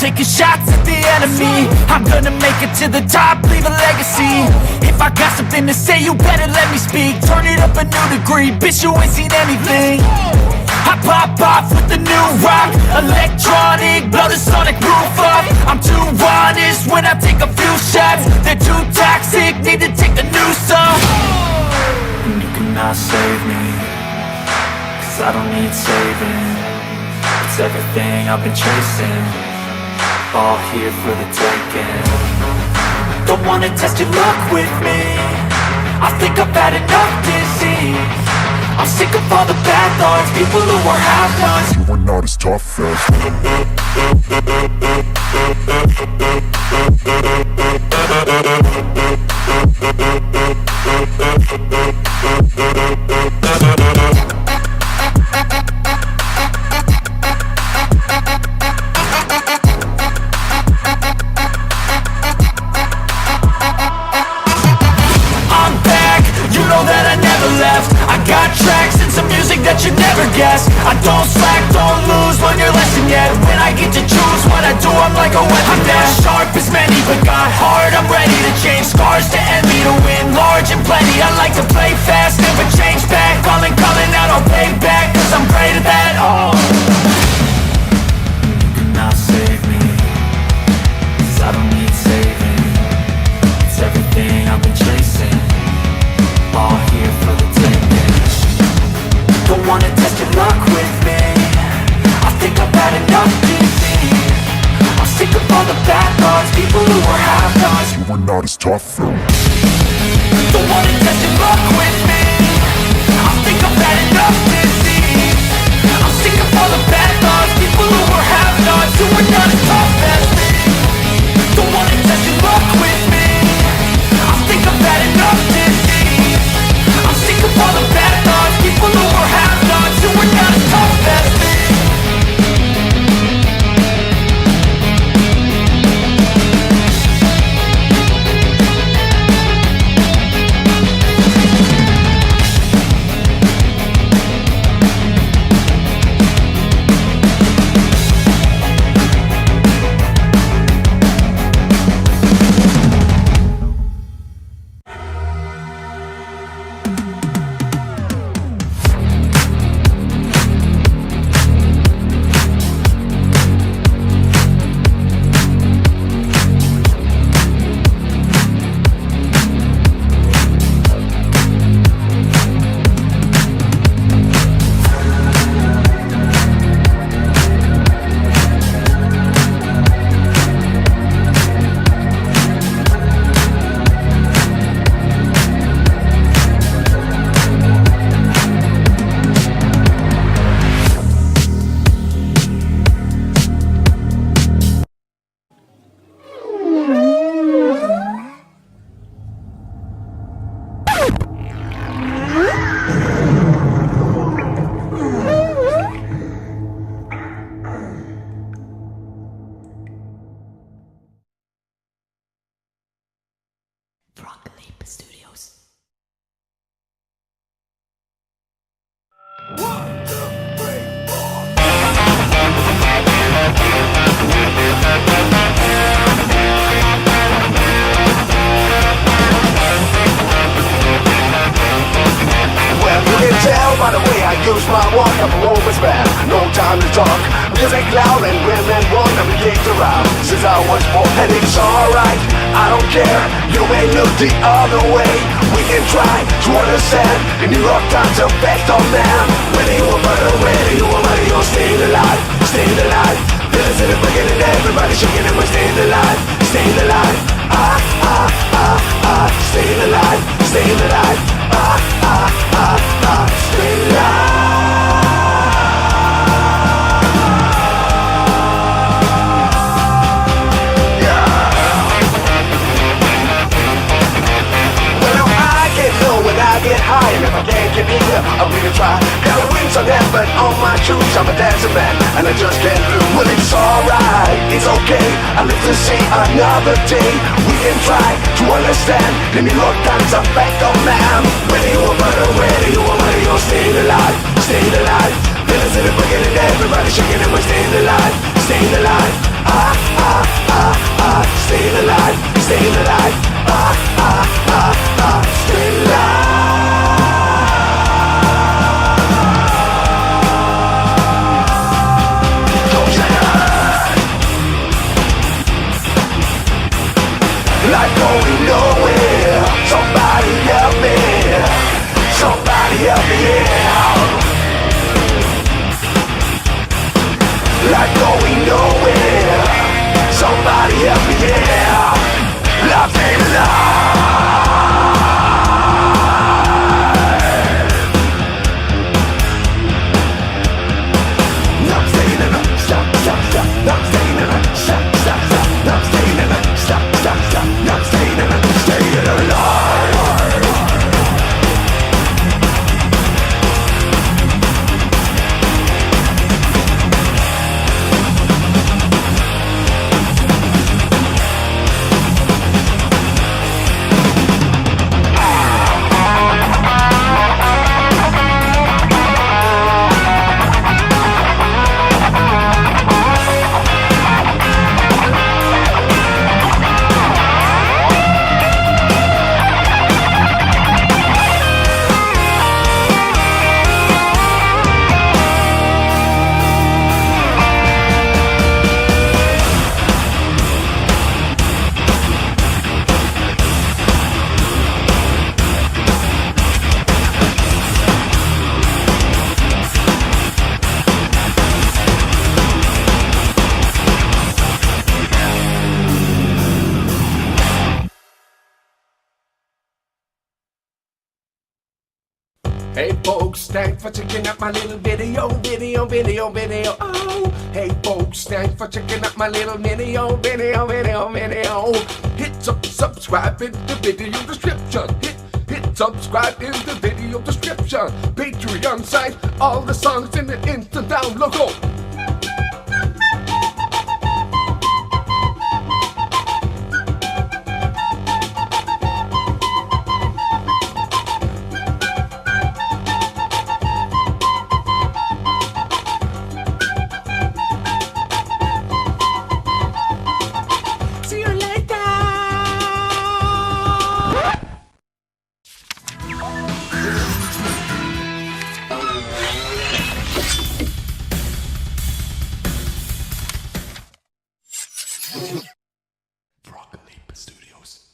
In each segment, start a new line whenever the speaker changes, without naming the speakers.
taking shots at the enemy. I'm gonna make it to the top, leave a legacy. If I got something to say, you better let me speak. Turn it up a new degree, bitch, you ain't seen anything. I pop off with the new rock, electronic, blow the sonic roof up. I'm too honest when I take a few shots. They're too toxic, need to take a new song. And you cannot save me, cause I don't need saving. It's everything I've been chasing, all here for the taking. Don't wanna test your luck with me, I think I've had enough disease. I'm sick of all the bad thoughts, people who are half-nots.
You are not as tough as
I'm back, you know that I never left. I got tracks and some music that you never guessed. I don't slack, don't lose, learn your lesson yet. When I get to choose what I do, I'm like a weapon. I'm not sharp as many, but got hard, I'm ready to change. Scars to envy, to win large and plenty. I like to play fast, never change back. Calling out, I'll pay back, cause I'm great at that. Oh, you cannot save me, cause I don't need saving. It's everything I've been chasing, all here for the taking. Don't wanna test your luck with me, I think I've had enough disease. I'm sick of all the bad thoughts, people who are half-nots.
you are not as tough though.
Don't wanna test your luck with me, I think I've had enough disease. I'm sick of all the bad thoughts, people who are half-nots, who are not as tough as me. Don't wanna test your luck with me, I think I've had enough disease. I'm sick of all the bad thoughts, people who are half-nots, who are not as tough as me. Broccoli Studios.
Well, you can tell by the way I use my walk, I'm a woman's man, no time to talk. Music loud and women want to be kicked around since I was born, and it's alright, I don't care. You may look the other way, we can try to understand the New York Times effect on man. Whether you a murder, whether you a murder, you're staying alive, staying alive. Feelings in the beginning, everybody shaking and we're staying alive, staying alive. Ah, ah, ah, ah, staying alive, staying alive. Ah, ah, ah, ah, staying alive. High, and if I can't get in here, I'm gonna try. Got the wings on them, but on my shoes, I'm a dancing man, and I just can't lose. Well, it's alright, it's okay, I live to see another day. We can try to understand the New York Times effect on man. Whether you a murder, whether you a murder, you're staying alive, staying alive. Feelings in the beginning, everybody shaking and we're staying alive, staying alive. Ah, ah. nowhere. Somebody help me. Somebody help me, yeah. Life going nowhere. Somebody help me, yeah. Life ain't alive. I'm staying in a stop, stop, stop. I'm staying in a stop, stop, stop. I'm staying in a stop, stop, stop. I'm staying in a staying alive.
Hey folks, thanks for checking out my little video. Oh, hey folks, thanks for checking out my little video. Hit subscribe in the video description. Hit subscribe in the video description. Patreon site, all the songs in the instant download. Go. See you later.
Studios.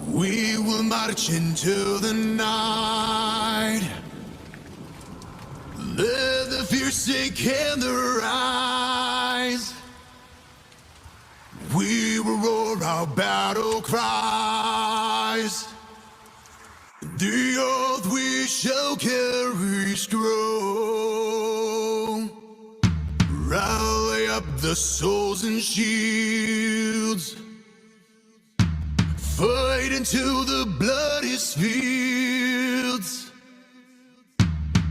We will march into the night. Let the fear sink in their eyes. We will roar our battle cries. The oath we shall carry strong. Rally up the souls and shields. Fight into the bloodiest fields.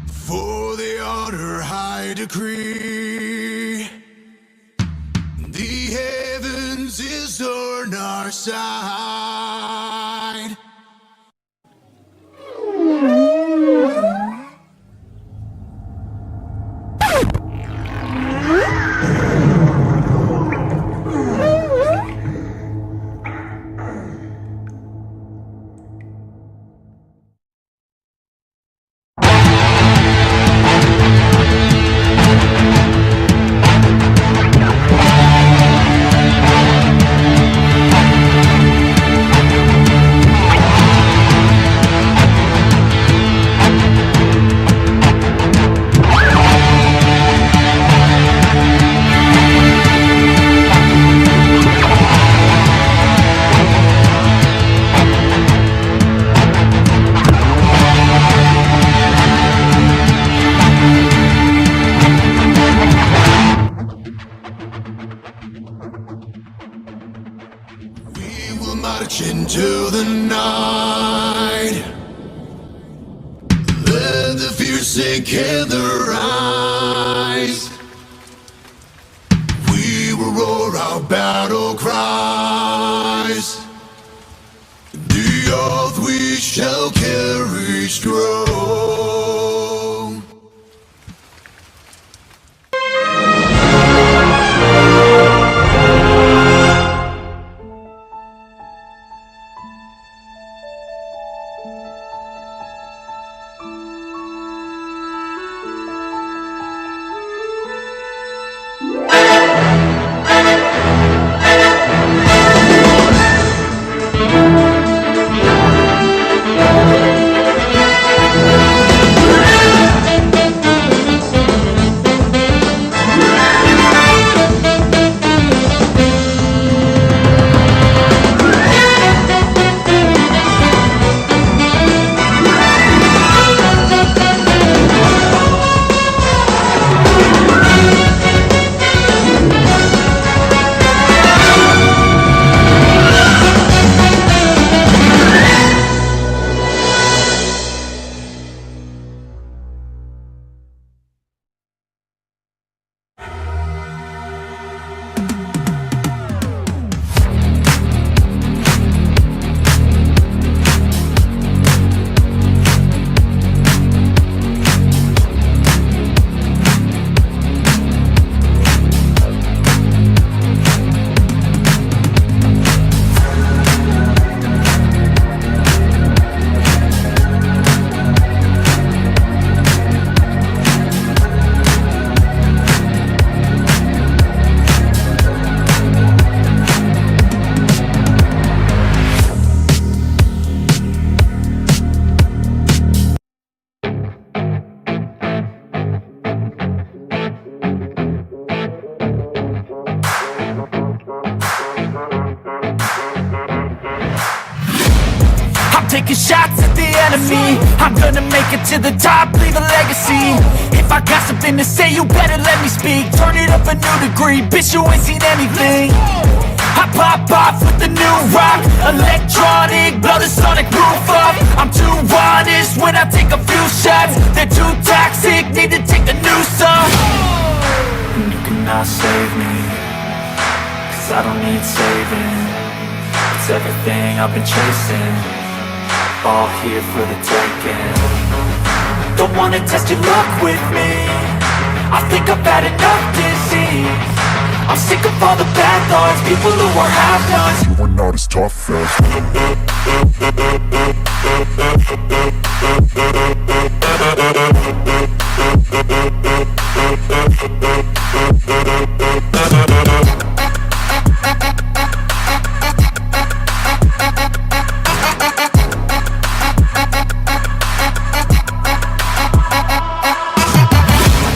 For the honor high decree. The heavens is on our side. March into the night. Let the fear sink in their eyes. We will roar our battle cries. The oath we shall carry strong.
taking shots at the enemy. I'm gonna make it to the top, leave a legacy. If I got something to say, you better let me speak. Turn it up a new degree, bitch, you ain't seen anything. I pop off with the new rock, electronic, blow the sonic roof up. I'm too honest when I take a few shots. They're too toxic, need to take a new song. And you cannot save me, cause I don't need saving. It's everything I've been chasing, all here for the taking. Don't wanna test your luck with me, I think I've had enough disease. I'm sick of all the bad thoughts, people who are half-nots.
You are not as tough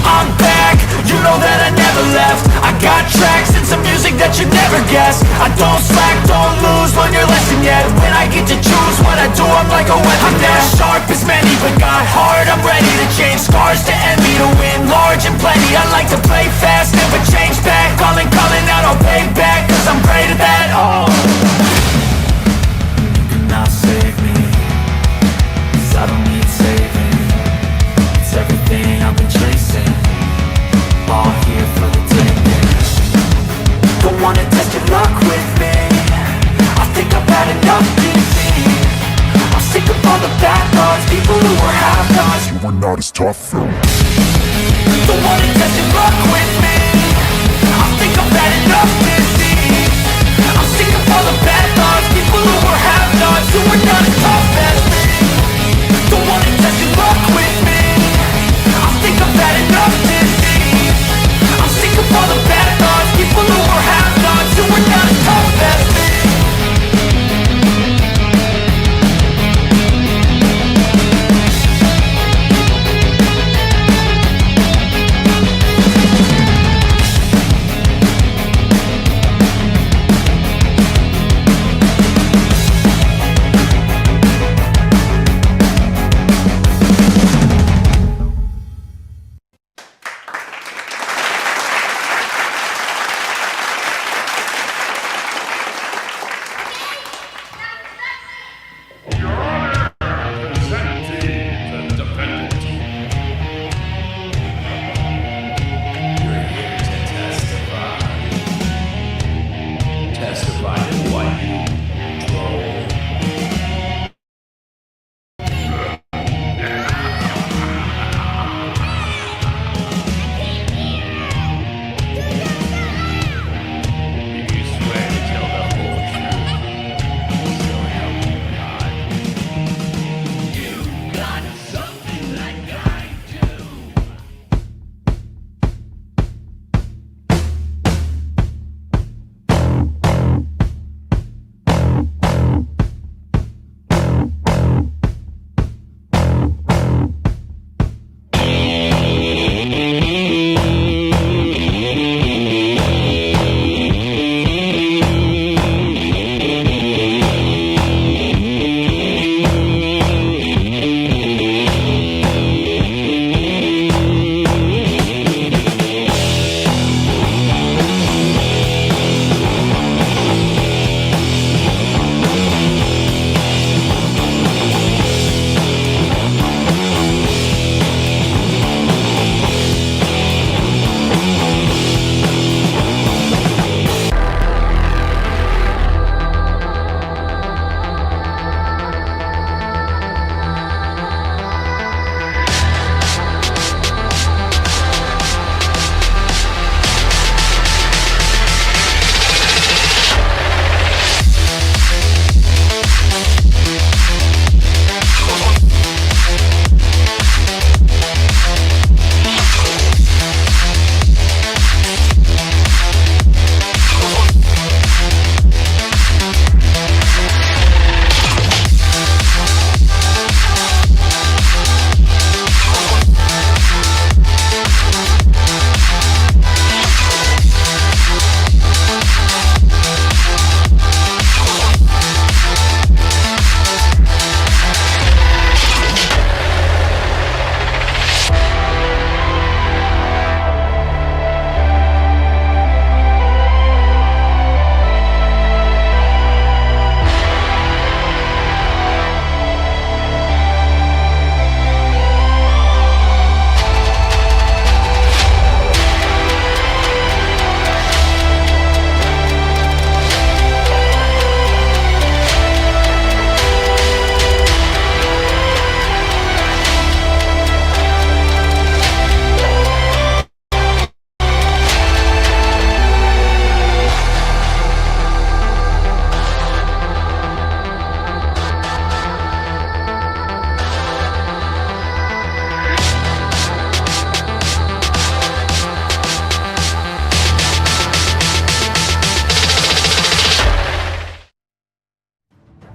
I'm back, you know that I never left. I got tracks and some music that you never guess. I don't slack, don't lose, learn your lesson yet. When I get to choose what I do, I'm like a weapon. I'm not sharp as many, but got hard. I'm ready to change scars to envy, to win large and plenty. I like to play fast, never change back. Calling out, I'll pay back, cause I'm great at that. Oh, you cannot save me, cause I don't need saving. It's everything I've been chasing, all here for the taking. Don't wanna test your luck with me, I think I've had enough disease. I'm sick of all the bad thoughts, people who are half-nots.
You are not as tough
Don't wanna test your luck with me, I think I've had enough disease. I'm sick of all the bad thoughts, people who are half-nots, who are not as tough as me. Don't wanna test your luck with me, I think I've had enough disease. I'm sick of all the bad thoughts, people who are half-nots, who are not as tough as me.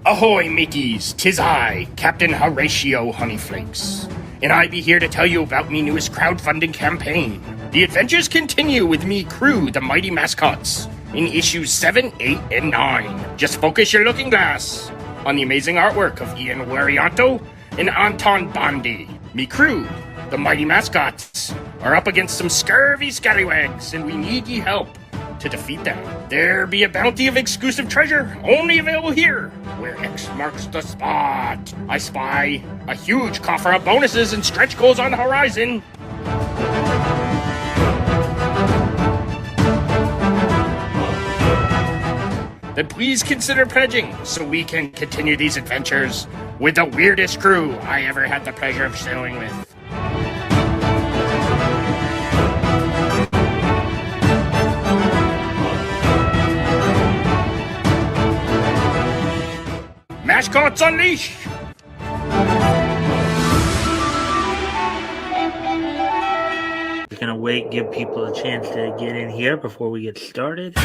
Ahoy, mateys! 'Tis I, Captain Horatio Honeyflakes, and I be here to tell you about me newest crowdfunding campaign. The adventures continue with me crew, the Mighty Mascots, in issues 7, 8, and 9. Just focus your looking glass on the amazing artwork of Ian Warianto and Anton Bondi. Me crew, the Mighty Mascots, are up against some scurvy scallywags, and we need ye help to defeat them. There be a bounty of exclusive treasure only available here, where X marks the spot. I spy a huge coffer of bonuses and stretch goals on the horizon. Then please consider pledging so we can continue these adventures with the weirdest crew I ever had the pleasure of sailing with. Mascots Unleashed!
We're gonna wait, give people a chance to get in here before we get started.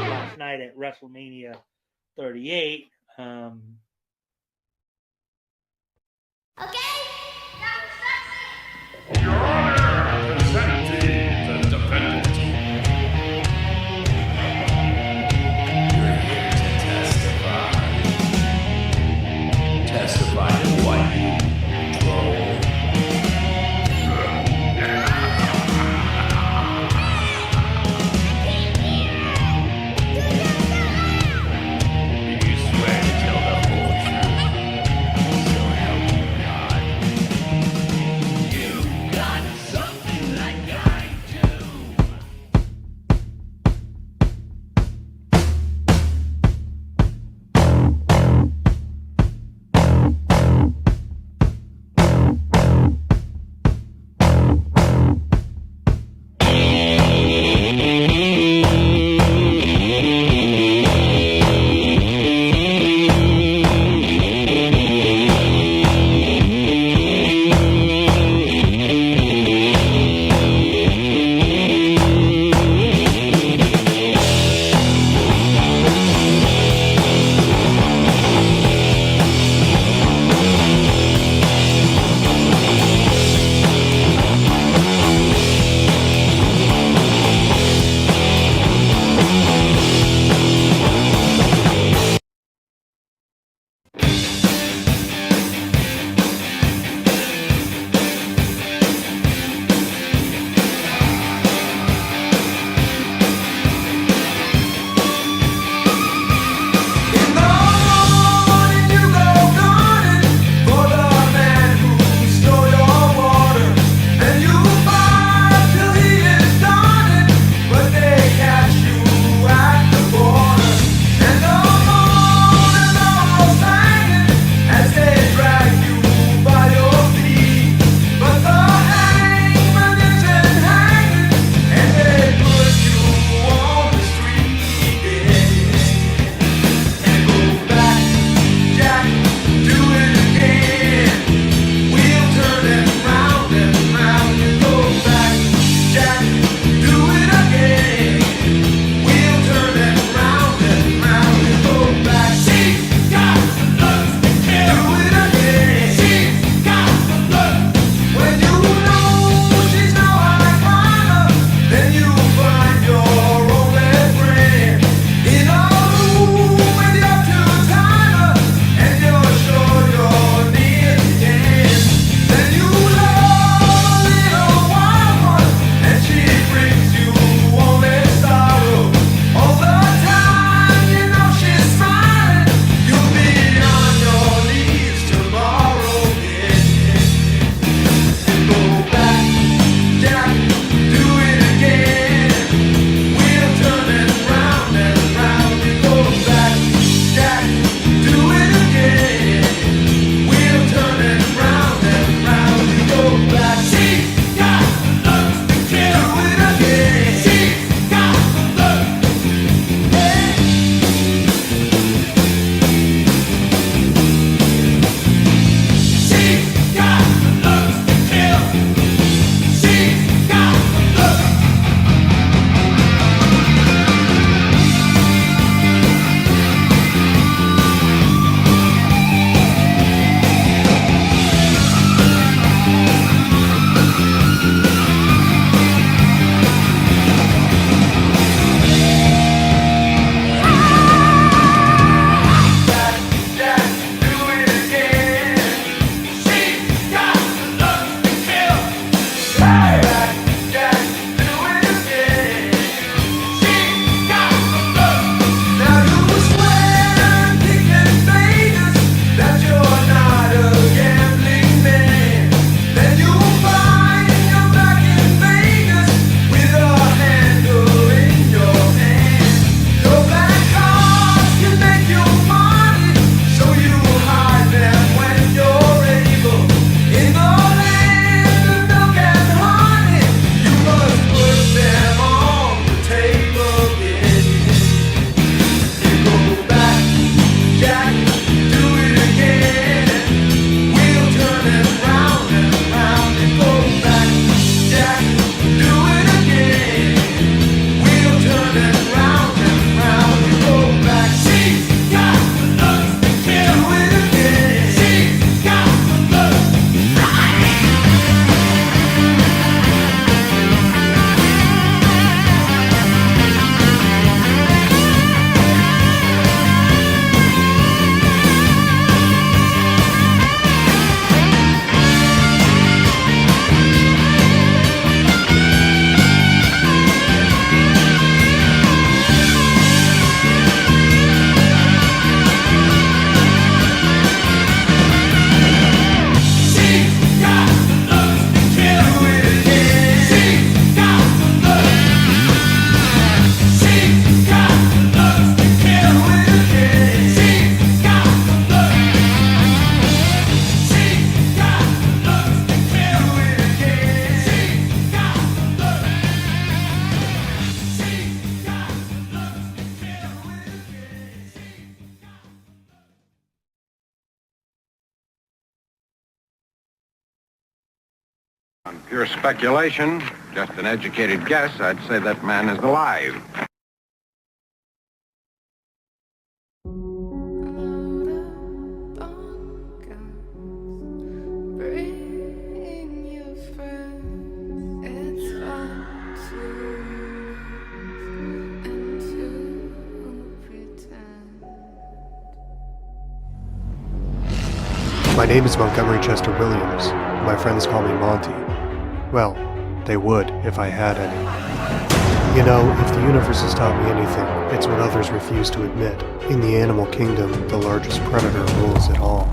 Last night at WrestleMania 38.
Testify to what you control. You swear to tell the whole truth. So help you God. You got
On pure speculation, just an educated guess, I'd say that man is alive.
My name is Montgomery Chester Williams. My friends call me Monty. Well, they would if I had any. You know, if the universe has taught me anything, it's what others refuse to admit. In the animal kingdom, the largest predator rules it all.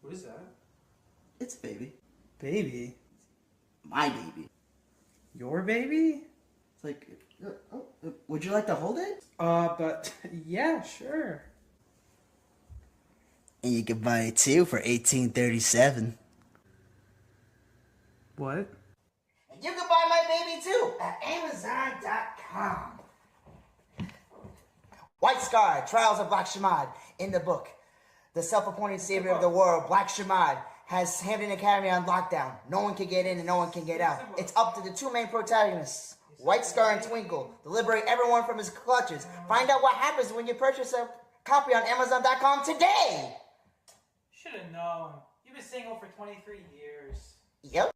What is that?
It's baby.
Baby?
My baby.
Your baby?
It's like, would you like to hold it?
But yeah, sure.
And you can buy it too for $18.37.
What?
And you can buy my baby too at Amazon.com. White Scar, Trials of Black Shemad. In the book, the self-appointed savior of the world, Black Shemad, has Hampton Academy on lockdown. No one can get in and no one can get out. It's up to the two main protagonists, White Scar and Twinkle, to liberate everyone from his clutches. Find out what happens when you purchase a copy on Amazon.com today.
Should have known. You've been single for 23 years.
Yep.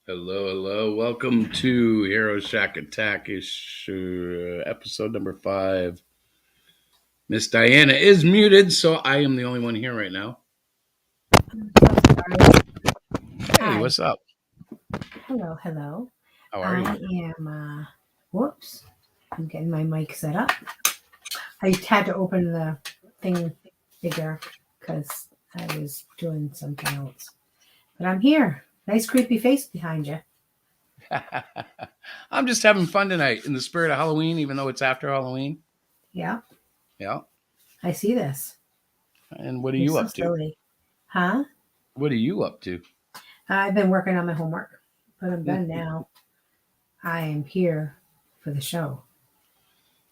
Hello, hello. Welcome to Hero Shack Attack episode number 5. Miss Diana is muted, so I am the only one here right now. Hey,
Hi.
what's up?
Hello, hello.
How are
I
you?
am, whoops, I'm getting my mic set up. I had to open the thing bigger because I was doing something else. But I'm here. Nice creepy face behind you.
I'm just having fun tonight in the spirit of Halloween, even though it's after Halloween.
Yeah,
Yeah.
I see this.
And what are
You're
you
so
up to?
silly. Huh?
What are you up to?
I've been working on my homework, but I'm done now. I am here for the show.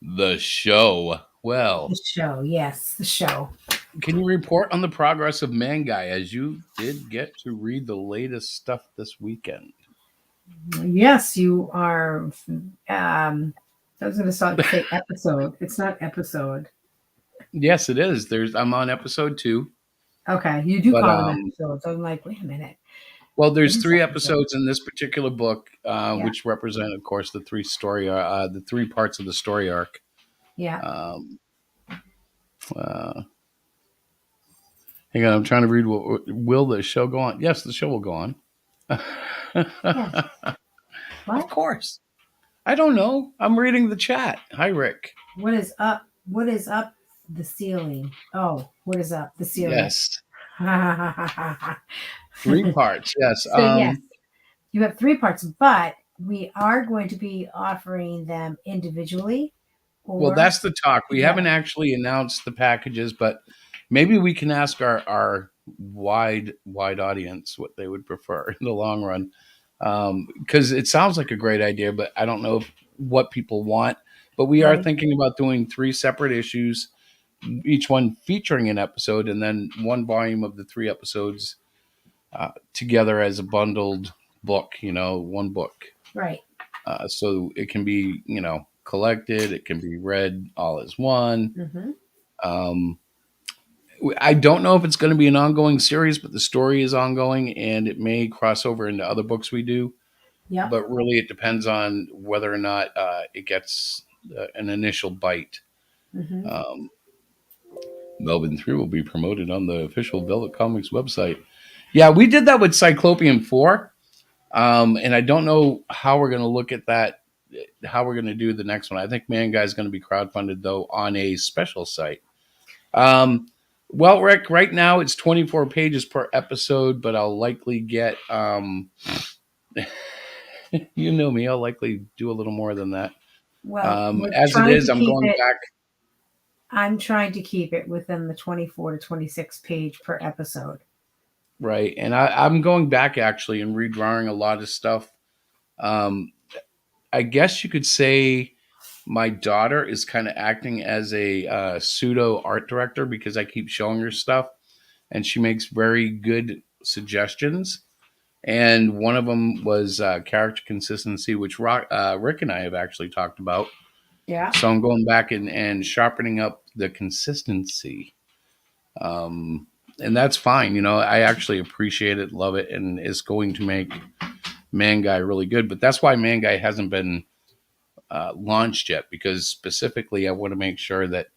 The show. Well,
The show, yes, the show.
can you report on the progress of Mangai as you did get to read the latest stuff this weekend?
Yes, you are. I was going to say episode. It's not episode.
Yes, it is. I'm on episode 2.
Okay, you do
But,
call them episodes. I'm like, wait a minute.
Well, there's
What is
3
episode?
episodes in this particular book, which represent, of course, the 3 parts of the story arc.
Yeah.
Hang on, I'm trying to read. Will the show go on? Yes, the show will go on.
Yes. What?
Of course. I don't know. I'm reading the chat. Hi, Rick.
What is up? What is up the ceiling? Oh, what is up the ceiling?
Yes. 3 parts. Yes.
So yes, you have 3 parts, but we are going to be offering them individually.
Well, that's the talk. We haven't actually announced the packages, but maybe we can ask our wide audience what they would prefer in the long run, because it sounds like a great idea, but I don't know what people want. But we are thinking about doing 3 separate issues, each one featuring an episode, and then 1 volume of the 3 episodes together as a bundled book. 1 book.
Right.
So it can be, collected. It can be read all as one.
Mm-hmm.
I don't know if it's going to be an ongoing series, but the story is ongoing, and it may cross over into other books we do.
Yeah.
But really, it depends on whether or not it gets an initial bite.
Mm-hmm.
Melvin 3 will be promoted on the official Velvet Comics website. Yeah, we did that with Cyclopean 4. And I don't know how we're going to look at that, how we're going to do the next one. I think Mangai is going to be crowdfunded, though, on a special site. Well, Rick, right now it's 24 pages per episode, but I'll likely get, you know me, I'll likely do a little more than that.
Well,
as it is, I'm going back.
I'm trying to keep it within the 24 to 26 page per episode.
Right. And I'm going back actually and redrawing a lot of stuff. I guess you could say my daughter is kind of acting as a pseudo art director because I keep showing her stuff and she makes very good suggestions. And one of them was character consistency, which Rick and I have actually talked about.
Yeah.
So I'm going back and sharpening up the consistency. And that's fine. I actually appreciate it, love it, and it's going to make Mangai really good. But that's why Mangai hasn't been launched yet, because specifically I want to make sure that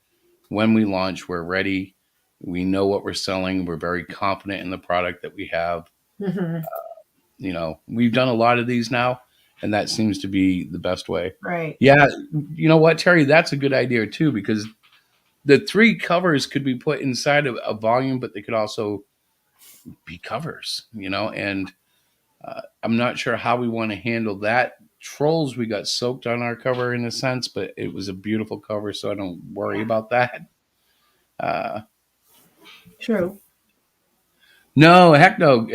when we launch, we're ready. We know what we're selling. We're very confident in the product that we have.
Mm-hmm.
We've done a lot of these now, and that seems to be the best way.
Right.
Yeah. You know what, Terry? That's a good idea, too, because the 3 covers could be put inside of a volume, but they could also be covers, and I'm not sure how we want to handle that. Trolls, we got soaked on our cover in a sense, but it was a beautiful cover, so I don't worry about that.
True.
No, heck no.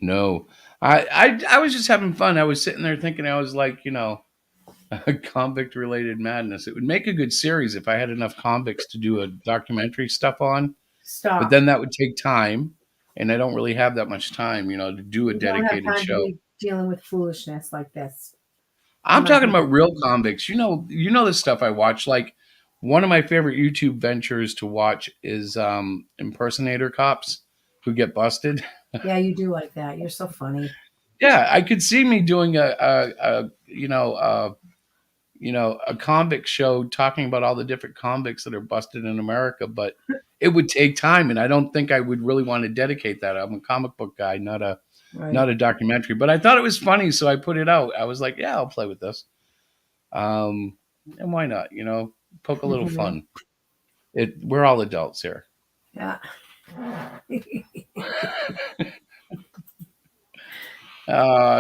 No. I was just having fun. I was sitting there thinking, I was like, convict related madness. It would make a good series if I had enough convicts to do a documentary stuff on.
Stop.
But then that would take time, and I don't really have that much time, to do a dedicated show.
Dealing with foolishness like this.
I'm talking about real convicts. You know the stuff I watch. Like, one of my favorite YouTube ventures to watch is impersonator cops who get busted.
Yeah, you do like that. You're so funny.
Yeah, I could see me doing a convict show talking about all the different convicts that are busted in America, but it would take time, and I don't think I would really want to dedicate that. I'm a comic book guy, not a documentary. But I thought it was funny, so I put it out. I was like, yeah, I'll play with this. And why not? Poke a little fun. We're all adults here.
Yeah.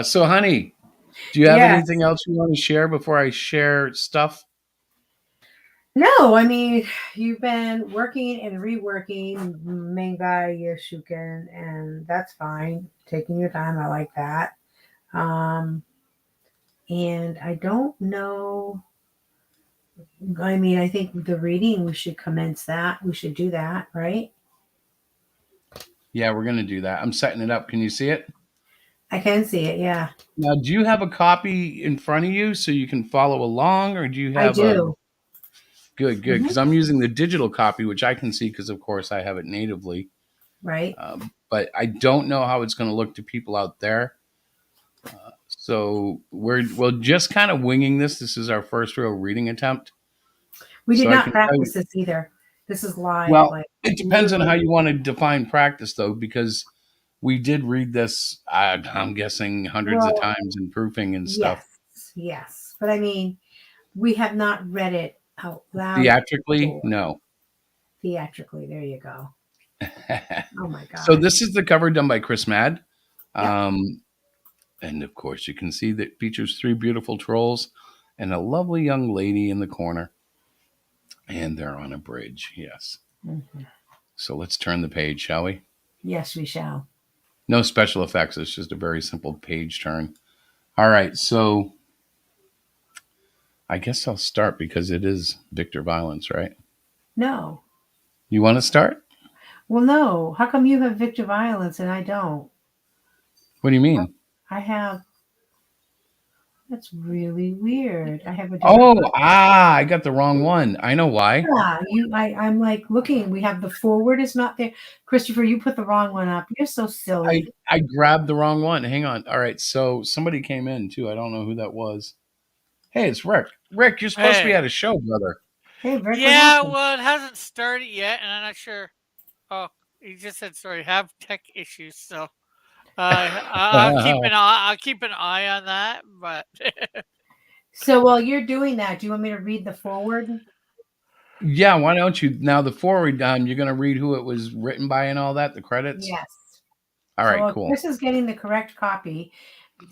So, honey, do you have anything else you want to share before I share stuff?
No, I mean, you've been working and reworking manga Yoshuken, and that's fine. Taking your time, I like that. And I don't know. I mean, I think the reading, we should commence that. We should do that, right?
Yeah, we're going to do that. I'm setting it up. Can you see it?
I can see it, yeah.
Now, do you have a copy in front of you so you can follow along, or do you have
I do.
Good, because I'm using the digital copy, which I can see because, of course, I have it natively.
Right.
But I don't know how it's going to look to people out there. So we're just kind of winging this. This is our first real reading attempt.
We did not practice this either. This is live.
Well, it depends on how you want to define practice, though, because we did read this, I'm guessing, hundreds of times in proofing and stuff.
Yes. But I mean, we have not read it out loud.
Theatrically?
Before.
No.
Theatrically, there you go. Oh my God.
So this is the cover done by Chris Mad. And of course, you can see that it features 3 beautiful trolls and a lovely young lady in the corner. And they're on a bridge, yes. Mm-hmm. So let's turn the page, shall we?
Yes, we shall.
No special effects. It's just a very simple page turn. All right, so I guess I'll start because it is Victor Violence, right?
No.
You want to start?
Well, no. How come you have Victor Violence and I don't?
What do you mean?
I have. That's really weird. I have a.
I got the wrong one. I know why.
Yeah, I'm like looking. We have the forward is not there. Christopher, you put the wrong one up. You're so silly.
I grabbed the wrong one. Hang on. All right. So somebody came in too. I don't know who that was. Hey, it's Rick. Rick, you're supposed to be at a show, brother.
Hey, Rick.
Yeah, well, it hasn't started yet, and I'm not sure. Oh, he just said sorry. Have tech issues, so. I'll keep an eye on that, but
so while you're doing that, do you want me to read the forward?
Yeah, why don't you? Now the forward, you're going to read who it was written by and all that, the credits?
Yes.
All right, cool.
Chris is getting the correct copy.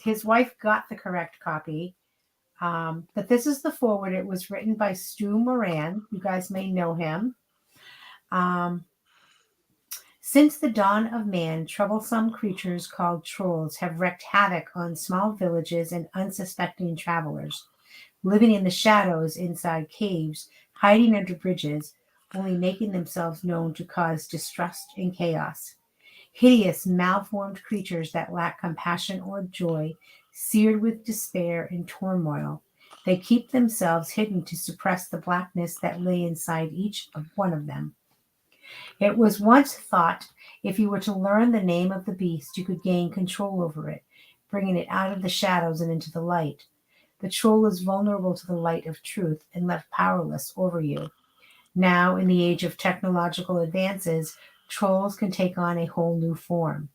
His wife got the correct copy. But this is the forward. It was written by Stu Moran. You guys may know him. Since the dawn of man, troublesome creatures called trolls have wreaked havoc on small villages and unsuspecting travelers, living in the shadows inside caves, hiding under bridges, only making themselves known to cause distrust and chaos. Hideous, malformed creatures that lack compassion or joy, seared with despair and turmoil. They keep themselves hidden to suppress the blackness that lay inside each one of them. It was once thought if you were to learn the name of the beast, you could gain control over it, bringing it out of the shadows and into the light. The troll is vulnerable to the light of truth and left powerless over you. Now, in the age of technological advances, trolls can take on a whole new form.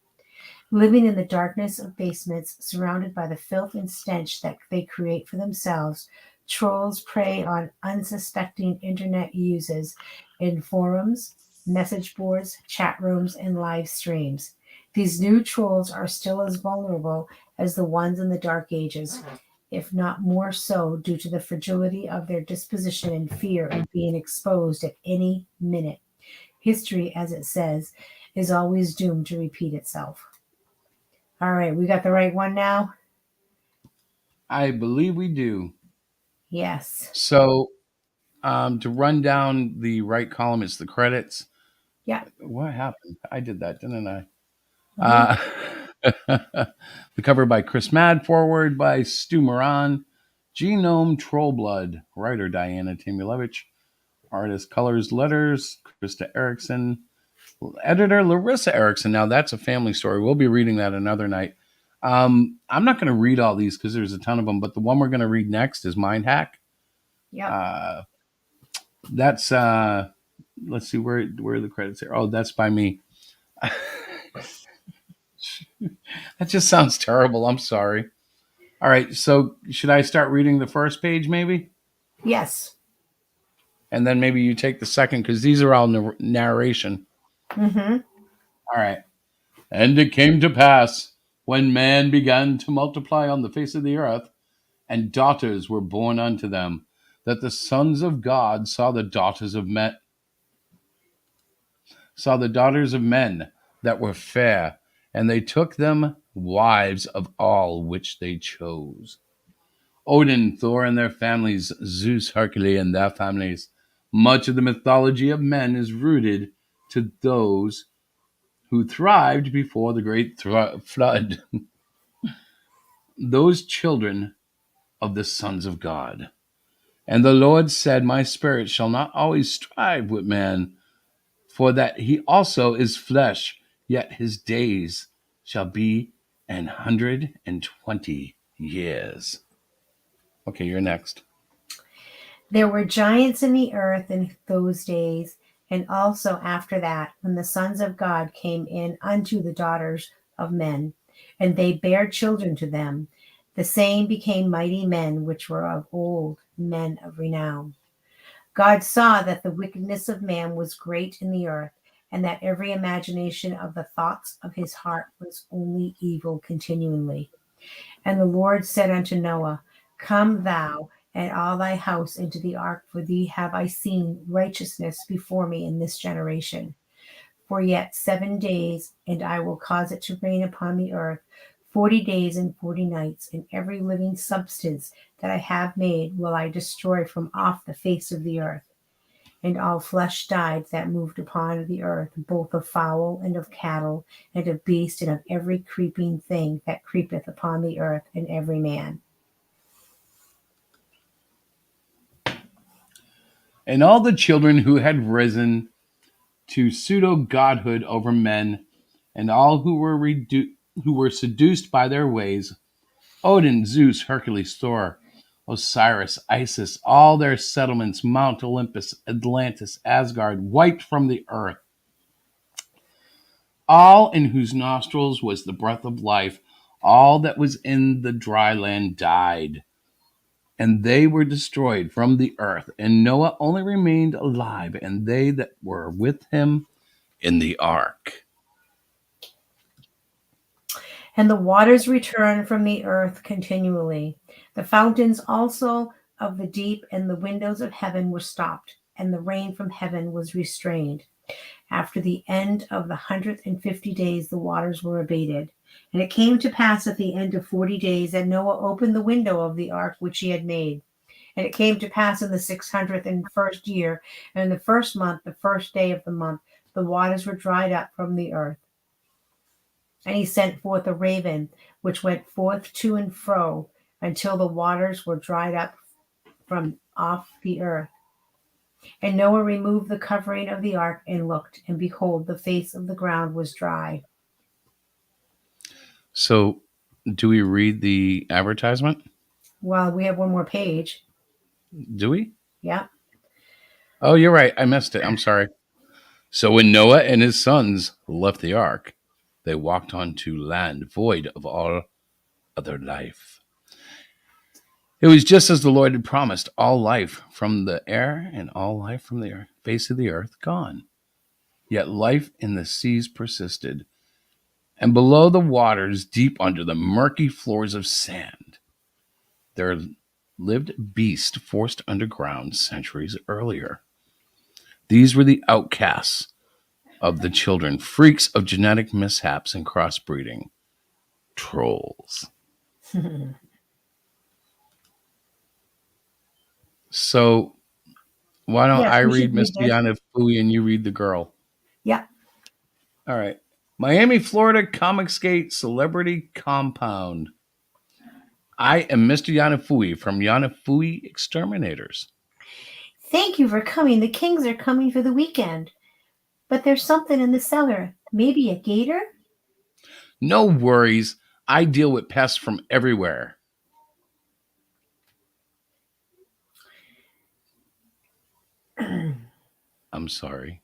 Living in the darkness of basements, surrounded by the filth and stench that they create for themselves, trolls prey on unsuspecting internet users in forums, message boards, chat rooms, and live streams. These new trolls are still as vulnerable as the ones in the Dark Ages, if not more so due to the fragility of their disposition and fear of being exposed at any minute. History, as it says, is always doomed to repeat itself. All right, we got the right one now?
I believe we do.
Yes.
So, to run down the right column is the credits.
Yeah.
What happened? I did that, didn't I? Mm-hmm. The cover by Chris Mad, forward by Stu Moran, Genome Trollblood, writer Diana Timulevich, artist colors letters Krista Erickson, editor Larissa Erickson. Now that's a family story. We'll be reading that another night. I'm not going to read all these because there's a ton of them, but the one we're going to read next is Mind Hack.
Yeah.
That's let's see where are the credits here. Oh, that's by me. That just sounds terrible. I'm sorry. All right, so should I start reading the first page maybe?
Yes.
And then maybe you take the second because these are all narration.
Mm-hmm.
All right. And it came to pass when man began to multiply on the face of the earth, and daughters were born unto them, that the sons of God saw the daughters of men that were fair, and they took them wives of all which they chose. Odin, Thor, and their families, Zeus, Hercules, and their families. Much of the mythology of men is rooted to those who thrived before the great flood. Those children of the sons of God. And the Lord said, my spirit shall not always strive with man, for that he also is flesh, yet his days shall be 120 years. Okay, you're next.
There were giants in the earth in those days, and also after that, when the sons of God came in unto the daughters of men, and they bare children to them. The same became mighty men, which were of old, men of renown. God saw that the wickedness of man was great in the earth, and that every imagination of the thoughts of his heart was only evil continually. And the Lord said unto Noah, come thou and all thy house into the ark, for thee have I seen righteousness before me in this generation. For yet 7 days, and I will cause it to rain upon the earth 40 days and 40 nights, and every living substance that I have made will I destroy from off the face of the earth. And all flesh died that moved upon the earth, both of fowl and of cattle, and of beast, and of every creeping thing that creepeth upon the earth, and every man.
And all the children who had risen to pseudo-godhood over men, and all who were seduced by their ways, Odin, Zeus, Hercules, Thor, Osiris, Isis, all their settlements, Mount Olympus, Atlantis, Asgard, wiped from the earth. All in whose nostrils was the breath of life, all that was in the dry land died. And they were destroyed from the earth, and Noah only remained alive, and they that were with him in the ark.
And the waters returned from the earth continually. The fountains also of the deep and the windows of heaven were stopped, and the rain from heaven was restrained. After the end of the 150 days, the waters were abated. And it came to pass at the end of 40 days that Noah opened the window of the ark which he had made. And it came to pass in the 601st year, and in the first month, the first day of the month, the waters were dried up from the earth. And he sent forth a raven, which went forth to and fro until the waters were dried up from off the earth. And Noah removed the covering of the ark and looked, and behold, the face of the ground was dry.
So, do we read the advertisement?
Well, we have one more page.
Do we?
Yeah.
Oh, you're right. I missed it. I'm sorry. So when Noah and his sons left the ark, they walked on to land void of all other life. It was just as the Lord had promised, all life from the air and all life from the face of the earth gone. Yet life in the seas persisted, and below the waters, deep under the murky floors of sand, there lived beasts forced underground centuries earlier. These were the outcasts of the children, freaks of genetic mishaps and crossbreeding, trolls. So, why don't I read Miss Diana Fui and you read the girl?
Yeah.
All right. Miami, Florida, Comicsgate Celebrity Compound. I am Mr. Yanafui from Yanafui Exterminators.
Thank you for coming. The Kings are coming for the weekend. But there's something in the cellar. Maybe a gator?
No worries. I deal with pests from everywhere. I'm sorry.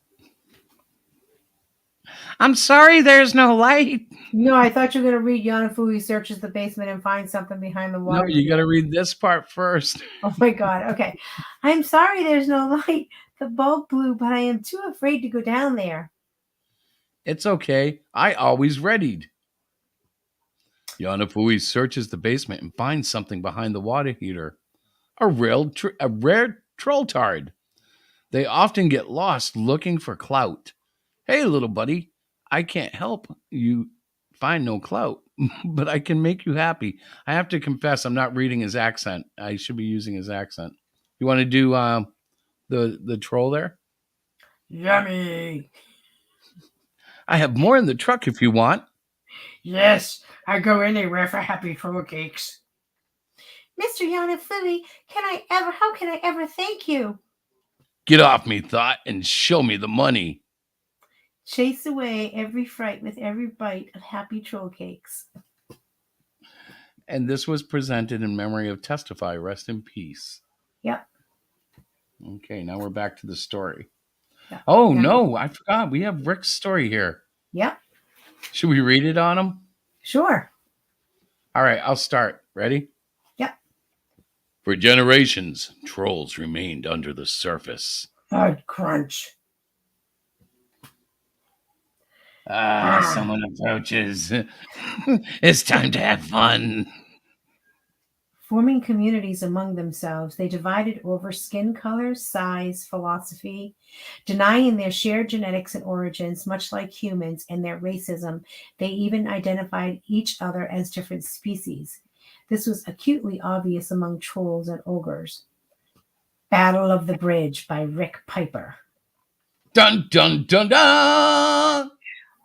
I'm sorry there's no light.
No, I thought you were going to read Yonafui searches the basement and finds something behind the
No,
water.
you got to read this part first.
Oh my God. Okay. I'm sorry there's no light. The bulb blew, but I am too afraid to go down there.
It's okay. I always readied. Yonafui searches the basement and finds something behind the water heater. A rare troll tard. They often get lost looking for clout. Hey, little buddy, I can't help you find no clout, but I can make you happy. I have to confess, I'm not reading his accent. I should be using his accent. You want to do the troll there?
Yummy.
I have more in the truck if you want.
Yes, I go anywhere for happy troll cakes. Mr. Yonafui, how can I ever thank you?
Get off me, thought, and show me the money.
Chase away every fright with every bite of happy troll cakes.
And this was presented in memory of Testify. Rest in peace.
Yep.
Okay, now we're back to the story.
Yep.
Oh, no, I forgot. We have Rick's story here.
Yep.
Should we read it on him?
Sure.
All right, I'll start. Ready?
Yep.
For generations, trolls remained under the surface.
Thud crunch.
Someone approaches. It's time to have fun.
Forming communities among themselves, they divided over skin color, size, philosophy, denying their shared genetics and origins, much like humans and their racism. They even identified each other as different species. This was acutely obvious among trolls and ogres. Battle of the Bridge by Rick Piper.
Dun, dun, dun, dun!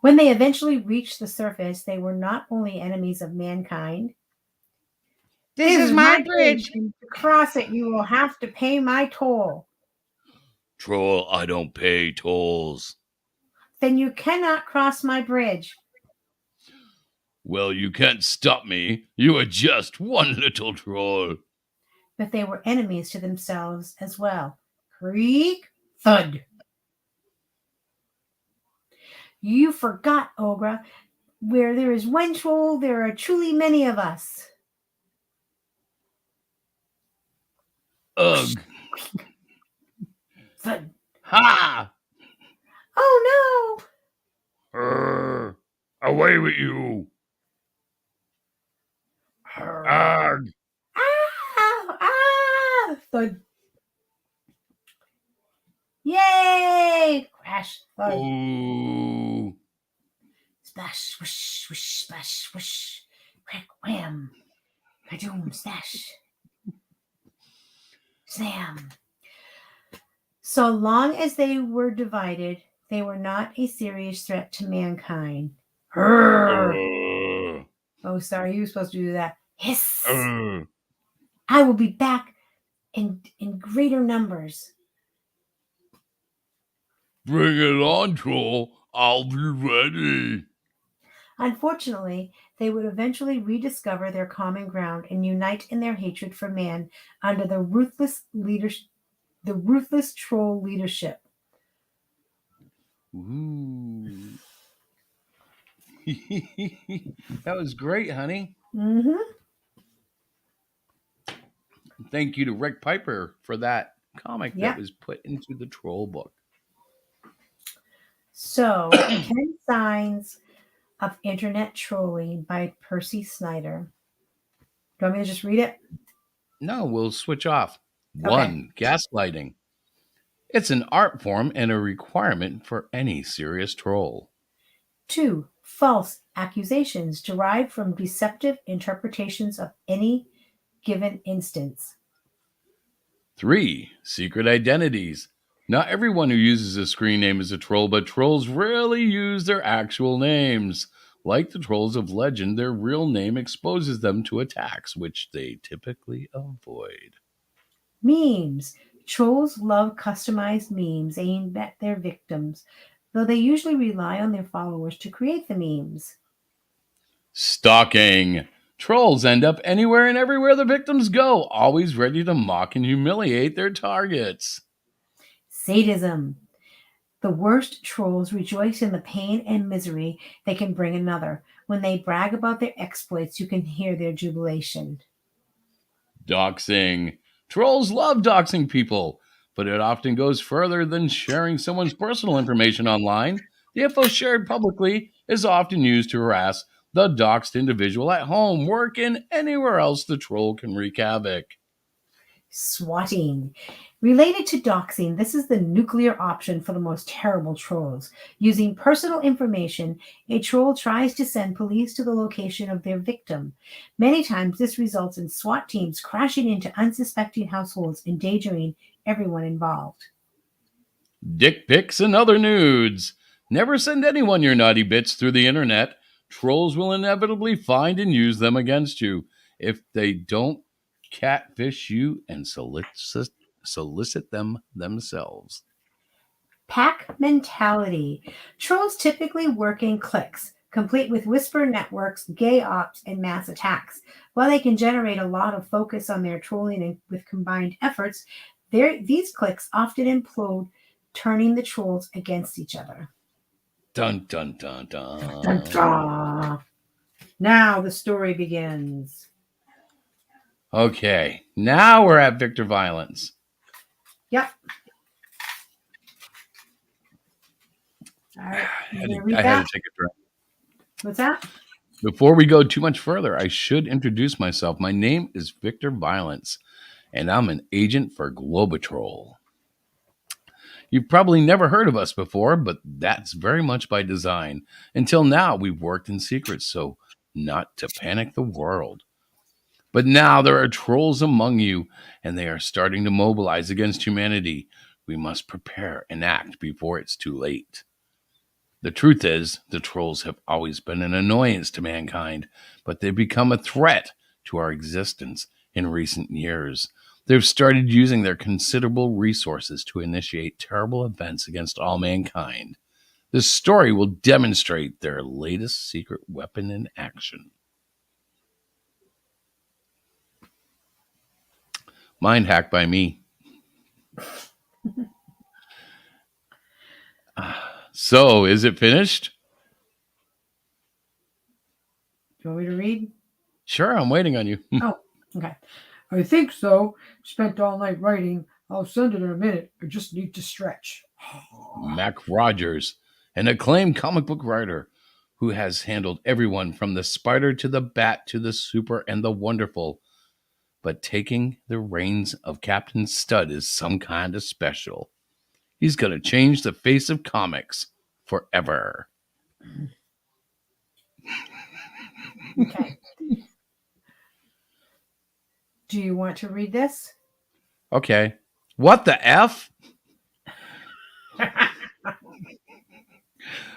When they eventually reached the surface, they were not only enemies of mankind. This is my bridge. To cross it, you will have to pay my toll.
Troll, I don't pay tolls.
Then you cannot cross my bridge.
Well, you can't stop me. You are just one little troll.
But they were enemies to themselves as well. Creak, thud. You forgot, Ogre. Where there is one troll, there are truly many of us.
Ugh.
Thud.
Ha!
Oh
no! Away with you! Ugh!
Ah! Thud. Yay! Crash. Thud.
Ooh.
Splash, swish, swish, splash, swish. Crack, wham. Kadoom, slash. Slam. So long as they were divided, they were not a serious threat to mankind. Oh, sorry, you were supposed to do that. Hiss. I will be back in greater numbers.
Bring it on, troll. I'll be ready.
Unfortunately, they would eventually rediscover their common ground and unite in their hatred for man under the ruthless troll leadership.
Ooh. That was great, honey.
Mm-hmm.
Thank you to Rick Piper for that comic that was put into the troll book.
So, 10 Signs of Internet Trolling by Percy Snyder. Do you want me to just read it?
No, we'll switch off. Okay. 1. Gaslighting. It's an art form and a requirement for any serious troll.
2. False accusations derived from deceptive interpretations of any given instance.
3. Secret identities. Not everyone who uses a screen name is a troll, but trolls rarely use their actual names. Like the trolls of legend, their real name exposes them to attacks, which they typically avoid.
Memes. Trolls love customized memes aimed at their victims, though they usually rely on their followers to create the memes.
Stalking. Trolls end up anywhere and everywhere the victims go, always ready to mock and humiliate their targets.
Sadism. The worst trolls rejoice in the pain and misery they can bring another. When they brag about their exploits, you can hear their jubilation.
Doxing. Trolls love doxing people, but it often goes further than sharing someone's personal information online. The info shared publicly is often used to harass the doxed individual at home, work, and anywhere else the troll can wreak havoc.
Swatting. Related to doxing, this is the nuclear option for the most terrible trolls. Using personal information, a troll tries to send police to the location of their victim. Many times this results in SWAT teams crashing into unsuspecting households, endangering everyone involved.
Dick pics and other nudes. Never send anyone your naughty bits through the internet. Trolls will inevitably find and use them against you. If they don't, catfish you and solicit them themselves.
Pack mentality. Trolls typically work in cliques, complete with whisper networks, gay ops, and mass attacks. While they can generate a lot of focus on their trolling and with combined efforts, these cliques often implode, turning the trolls against each other.
Dun, dun, dun, dun.
Dun, dun. Now the story begins.
Okay, now we're at Victor Violence.
Yep. All right.
I had to take a drink.
What's that?
Before we go too much further, I should introduce myself. My name is Victor Violence, and I'm an agent for Globotrol. You've probably never heard of us before, but that's very much by design. Until now, we've worked in secret, so not to panic the world. But now there are trolls among you, and they are starting to mobilize against humanity. We must prepare and act before it's too late. The truth is, the trolls have always been an annoyance to mankind, but they've become a threat to our existence in recent years. They've started using their considerable resources to initiate terrible events against all mankind. This story will demonstrate their latest secret weapon in action. Mind hacked by me. So, is it finished?
Do you want me to read?
Sure, I'm waiting on you.
Oh, okay. I think so. Spent all night writing. I'll send it in a minute. I just need to stretch.
Mac Rogers, an acclaimed comic book writer who has handled everyone from the Spider to the Bat to the Super and the Wonderful. But taking the reins of Captain Stud is some kind of special. He's going to change the face of comics forever.
Okay. Do you want to read this?
Okay. What the F?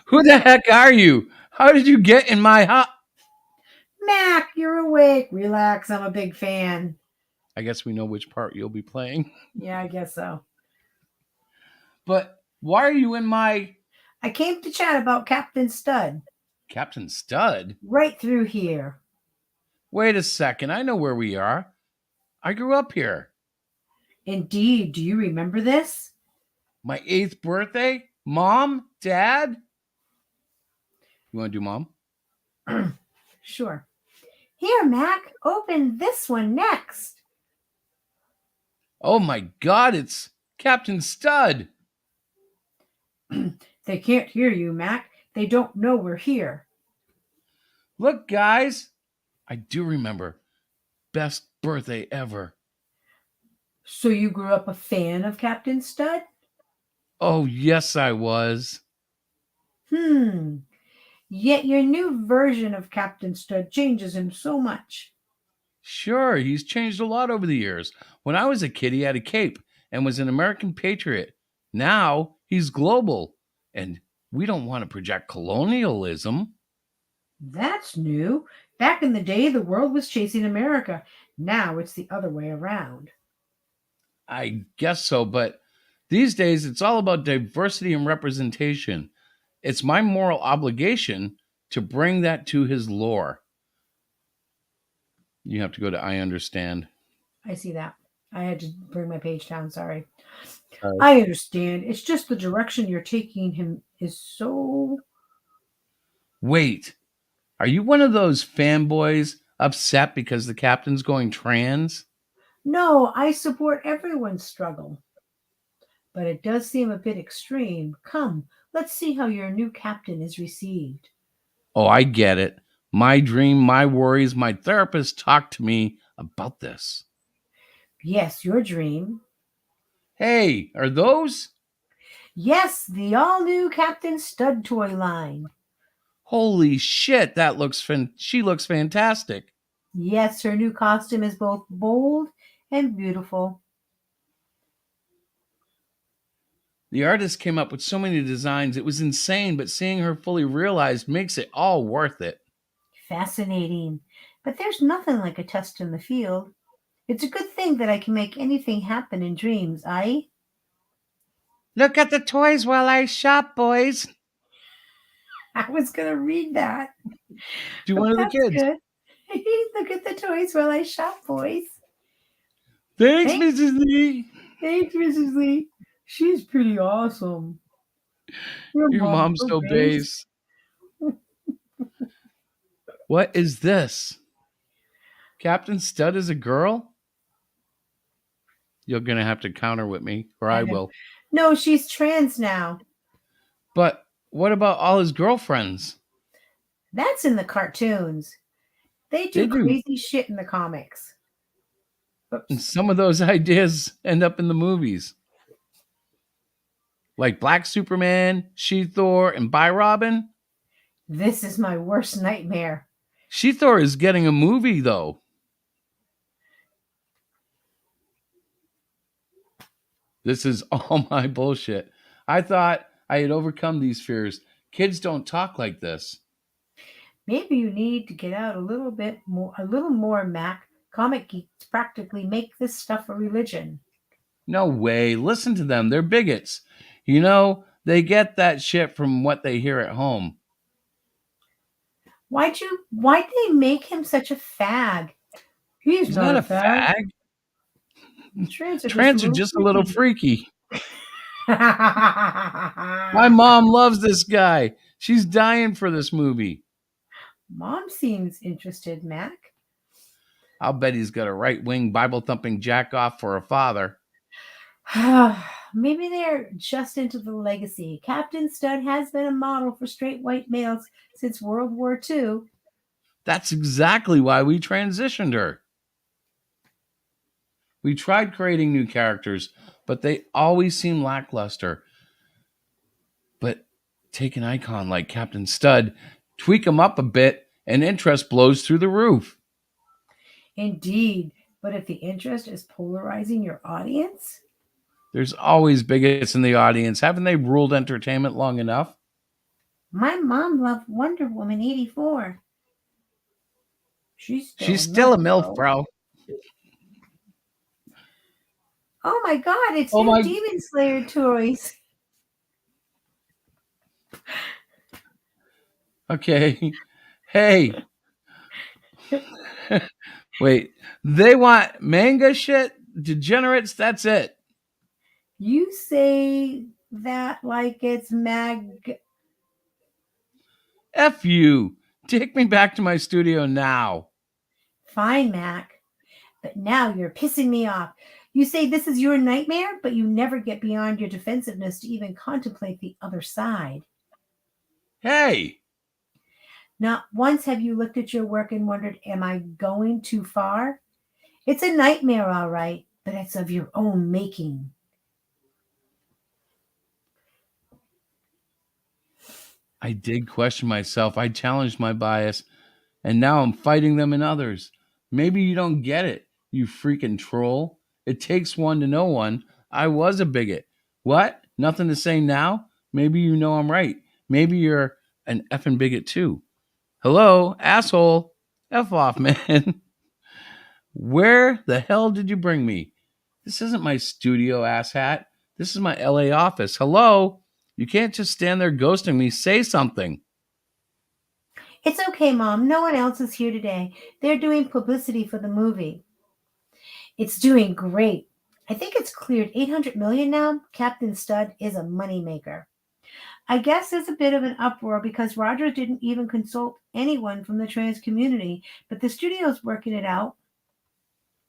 Who the heck are you? How did you get in my house?
Mac, you're awake. Relax. I'm a big fan.
I guess we know which part you'll be playing.
Yeah, I guess so.
But why are you in my...
I came to chat about Captain Stud.
Captain Stud?
Right through here.
Wait a second. I know where we are. I grew up here.
Indeed. Do you remember this?
My 8th birthday? Mom? Dad? You want to do Mom?
Sure. Here, Mac. Open this one next.
Oh my God, it's Captain Stud.
They can't hear you, Mac. They don't know we're here.
Look, guys. I do remember. Best birthday ever.
So you grew up a fan of Captain Stud?
Oh, yes, I was.
Yet your new version of Captain Stud changes him so much.
Sure, he's changed a lot over the years. When I was a kid, he had a cape and was an American patriot. Now, he's global. And we don't want to project colonialism.
That's new. Back in the day, the world was chasing America. Now it's the other way around.
I guess so, but these days it's all about diversity and representation. It's my moral obligation to bring that to his lore. You have to go to I understand.
I see that. I had to bring my page down. Sorry. I understand. It's just the direction you're taking him is so.
Wait, are you one of those fanboys upset because the captain's going trans?
No, I support everyone's struggle. But it does seem a bit extreme. Come, let's see how your new captain is received.
Oh, I get it. My dream, my worries, my therapist talked to me about this.
Yes, your dream.
Hey, are those?
Yes, the all-new Captain Stud toy line.
Holy shit, she looks fantastic.
Yes, her new costume is both bold and beautiful.
The artist came up with so many designs, it was insane, but seeing her fully realized makes it all worth it.
Fascinating. But there's nothing like a test in the field. It's a good thing that I can make anything happen in dreams, aye?
Look at the toys while I shop, boys.
I was going to read that.
Do one of the kids.
Good. Look at the toys while I shop, boys.
Thanks, Mrs. Lee.
Thanks, Mrs. Lee. She's pretty awesome.
Your mom's so base. What is this? Captain Stud is a girl? You're going to have to counter with me, or I will.
No, she's trans now.
But what about all his girlfriends?
That's in the cartoons. They do crazy shit in the comics. Oops.
And some of those ideas end up in the movies. Like Black Superman, She-Thor, and Bi-Robin.
This is my worst nightmare.
She-Thor is getting a movie, though. This is all my bullshit. I thought I had overcome these fears. Kids don't talk like this.
Maybe you need to get out a little more, Mac. Comic geeks practically make this stuff a religion.
No way. Listen to them. They're bigots. You know, they get that shit from what they hear at home.
Why'd they make him such a fag? He's not a fag.
Trans are just a little freaky. My mom loves this guy. She's dying for this movie.
Mom seems interested, Mac.
I'll bet he's got a right-wing Bible-thumping jack-off for a father.
Maybe they're just into the legacy. Captain Stud has been a model for straight white males since World War II.
That's exactly why we transitioned her. We tried creating new characters, but they always seem lackluster. But take an icon like Captain Stud, tweak him up a bit, and interest blows through the roof.
Indeed, but if the interest is polarizing your audience?
There's always bigots in the audience. Haven't they ruled entertainment long enough?
My mom loved Wonder Woman 84. She's
still a MILF, bro.
Oh my god, it's new Demon Slayer toys.
Okay. Hey. Wait. They want manga shit? Degenerates? That's it.
You say that like it's
F you. Take me back to my studio now.
Fine, Mac. But now you're pissing me off. You say this is your nightmare, but you never get beyond your defensiveness to even contemplate the other side.
Hey!
Not once have you looked at your work and wondered, am I going too far? It's a nightmare, all right, but it's of your own making.
I did question myself. I challenged my bias, and now I'm fighting them in others. Maybe you don't get it, you freaking troll. It takes one to know one. I was a bigot. What? Nothing to say now? Maybe you know I'm right. Maybe you're an effing bigot too. Hello, asshole. F off, man. Where the hell did you bring me? This isn't my studio, asshat. This is my LA office. Hello? You can't just stand there ghosting me. Say something.
It's okay, Mom. No one else is here today. They're doing publicity for the movie. It's doing great. I think it's cleared 800 million now. Captain Stud is a moneymaker. I guess there's a bit of an uproar because Roger didn't even consult anyone from the trans community, but the studio's working it out.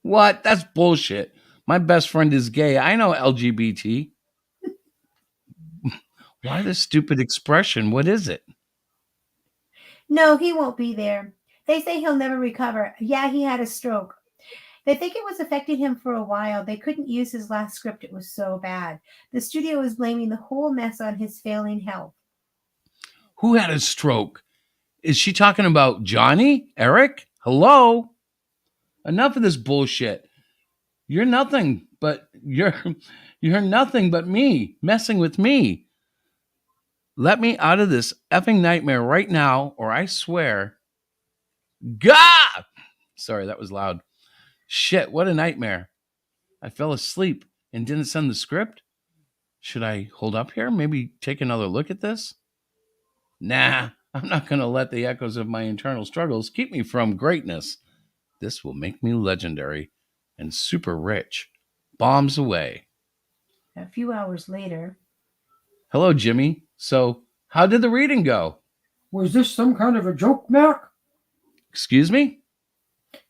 What? That's bullshit. My best friend is gay. I know LGBT. Why this stupid expression? What is it?
No, he won't be there. They say he'll never recover. Yeah, he had a stroke. They think it was affecting him for a while. They couldn't use his last script. It was so bad. The studio is blaming the whole mess on his failing health.
Who had a stroke? Is she talking about Johnny? Eric? Hello? Enough of this bullshit. You're nothing but you're nothing but me, messing with me. Let me out of this effing nightmare right now, or I swear. God! Sorry, that was loud. Shit, what a nightmare. I fell asleep and didn't send the script. Should I hold up here? Maybe take another look at this? Nah, I'm not going to let the echoes of my internal struggles keep me from greatness. This will make me legendary and super rich. Bombs away.
A few hours later.
Hello, Jimmy. So, how did the reading go?
Was this some kind of a joke, Mac?
Excuse me?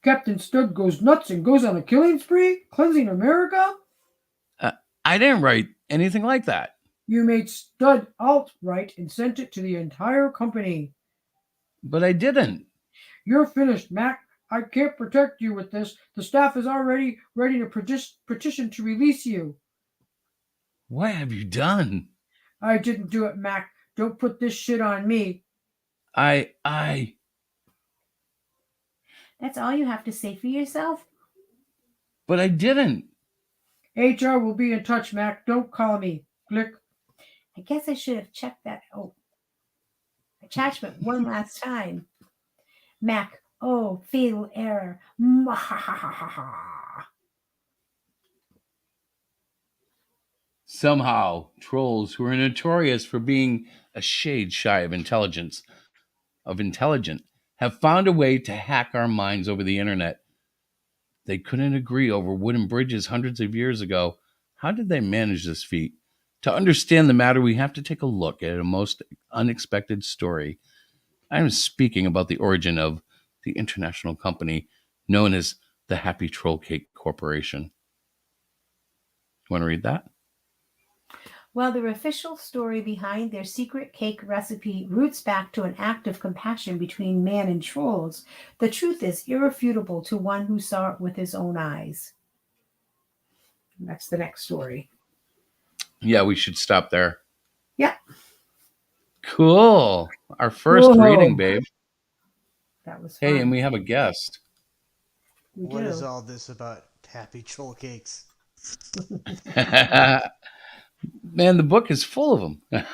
Captain Stud goes nuts and goes on a killing spree, cleansing America?
I didn't write anything like that.
You made Stud alt-right and sent it to the entire company.
But I didn't.
You're finished, Mac. I can't protect you with this. The staff is already writing a petition to release you.
What have you done?
I didn't do it, Mac. Don't put this shit on me.
That's all you have to say for yourself?
But I didn't.
HR will be in touch, Mac. Don't call me. Click.
I guess I should have checked that attachment one last time. Mac, fatal error.
Somehow, trolls who are notorious for being a shade shy of intelligent, have found a way to hack our minds over the internet. They couldn't agree over wooden bridges hundreds of years ago. How did they manage this feat? To understand the matter, we have to take a look at a most unexpected story. I am speaking about the origin of the international company known as the Happy Troll Cake Corporation. You want to read that?
Well, the official story behind their secret cake recipe roots back to an act of compassion between man and trolls. The truth is irrefutable to one who saw it with his own eyes. And that's the next story.
Yeah, we should stop there.
Yeah.
Cool. Our first reading, babe.
That was fun.
Hey, and we have a guest.
What is all this about happy troll cakes?
Man, the book is full of them.
Yeah,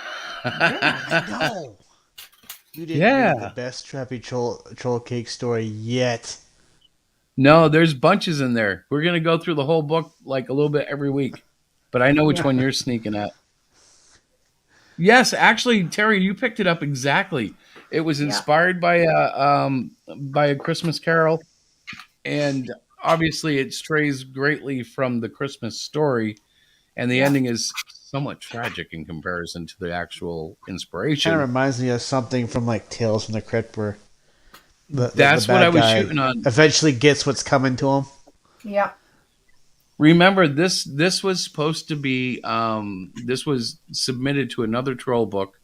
I know. You didn't read the best Trappy troll cake story yet.
No, there's bunches in there. We're going to go through the whole book like a little bit every week. But I know which one you're sneaking at. Yes, actually, Terry, you picked it up exactly. It was inspired by a Christmas Carol. And obviously it strays greatly from the Christmas story. And the ending is somewhat tragic in comparison to the actual inspiration.
Kind of reminds me of something from like Tales from the Crypt where
that's
the
what
bad
I was
guy
shooting on.
Eventually gets what's coming to him.
Yeah.
Remember, this was supposed to be this was submitted to another troll book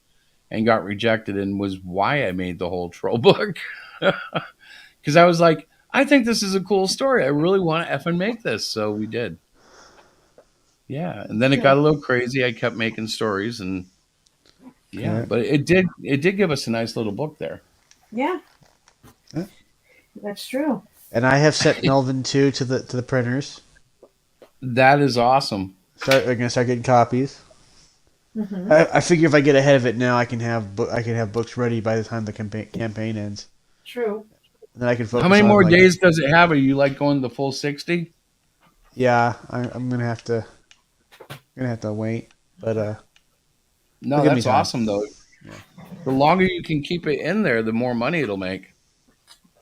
and got rejected, and was why I made the whole troll book. Because I was like, I think this is a cool story. I really want to effing make this, so we did. Yeah, and then it got a little crazy. I kept making stories, and but it did give us a nice little book there.
Yeah. That's true.
And I have sent Melvin 2 to the printers.
That is awesome.
We're gonna start getting copies.
Mm-hmm.
I figure if I get ahead of it now, I can have books ready by the time the campaign ends.
True.
And then I can focus.
How many more days does it have? Are you like going the full 60?
Yeah, I'm gonna have to wait. But
no, that's awesome though. The longer you can keep it in there, the more money it'll make.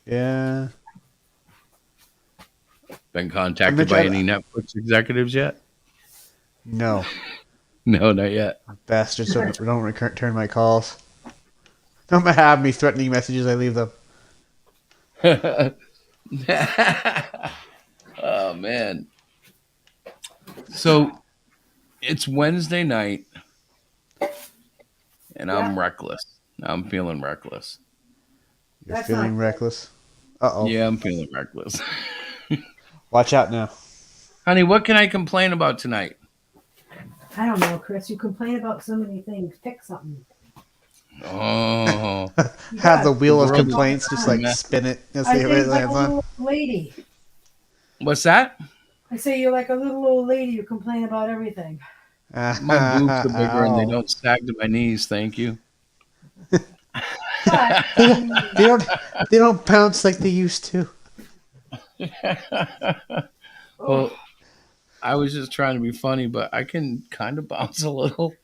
Yeah.
Been contacted by any Netflix executives yet?
No.
No, not yet.
Bastards don't return my calls. Don't have me threatening messages. I leave them.
Oh man. So it's Wednesday night and I'm reckless. I'm feeling reckless.
You're feeling reckless? Uh-oh.
Yeah, I'm feeling reckless.
Watch out now.
Honey, what can I complain about tonight?
I don't know, Chris. You complain about so many things. Pick something.
Oh.
Have the wheel of complaints, just like spin it. And
I
see
say
where it
you're like a
lands
little
on.
old lady.
What's that?
I say you're like a little old lady. You complain about everything.
My boobs are bigger and they don't sag to my knees, thank you.
They don't bounce like they used to.
Well, I was just trying to be funny, but I can kind of bounce a little.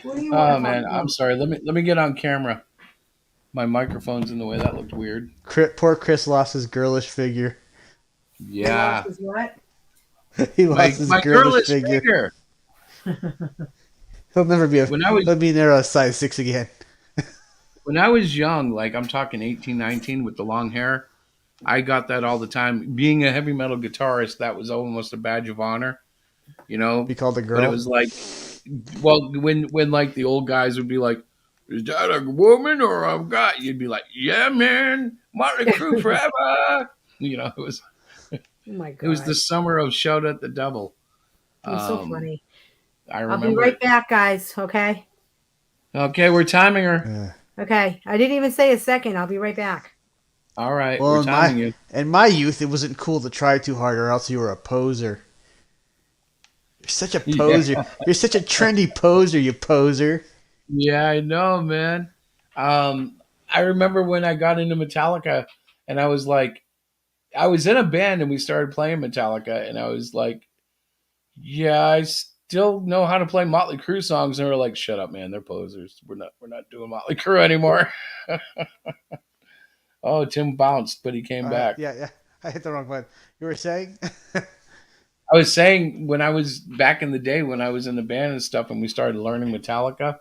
What do you
Oh
want
man, I'm sorry. Let me get on camera. My microphone's in the way. That looked weird.
Poor Chris lost his girlish figure.
Yeah.
What?
He lost his girlish figure. He'll never be he'll be near a size 6 again.
When I was young, like I'm talking 18, 19 with the long hair, I got that all the time. Being a heavy metal guitarist, that was almost a badge of honor. You know?
Be called a girl.
But it was like, well, when like the old guys would be like, is that a woman or a guy? You'd be like, yeah, man, Motley Crue forever. You know, it was.
Oh my God.
It was the summer of Shout at the Devil.
It was so funny.
I remember.
I'll be right back, guys. Okay.
Okay, we're timing her.
Okay. I didn't even say a second. I'll be right back.
All right.
Well,
we're timing you.
in my youth, it wasn't cool to try too hard, or else you were a poser. You're such a poser.
Yeah.
You're such a trendy poser, you poser.
Yeah, I know, man. I remember when I got into Metallica, and I was like, I was in a band, and we started playing Metallica, and I was like, yeah, I still know how to play Motley Crue songs, and they were like, shut up, man, they're posers. We're not doing Motley Crue anymore. Oh, Tim bounced, but he came back.
Yeah. I hit the wrong button. You were saying?
I was saying when I was back in the day when I was in the band and stuff and we started learning Metallica,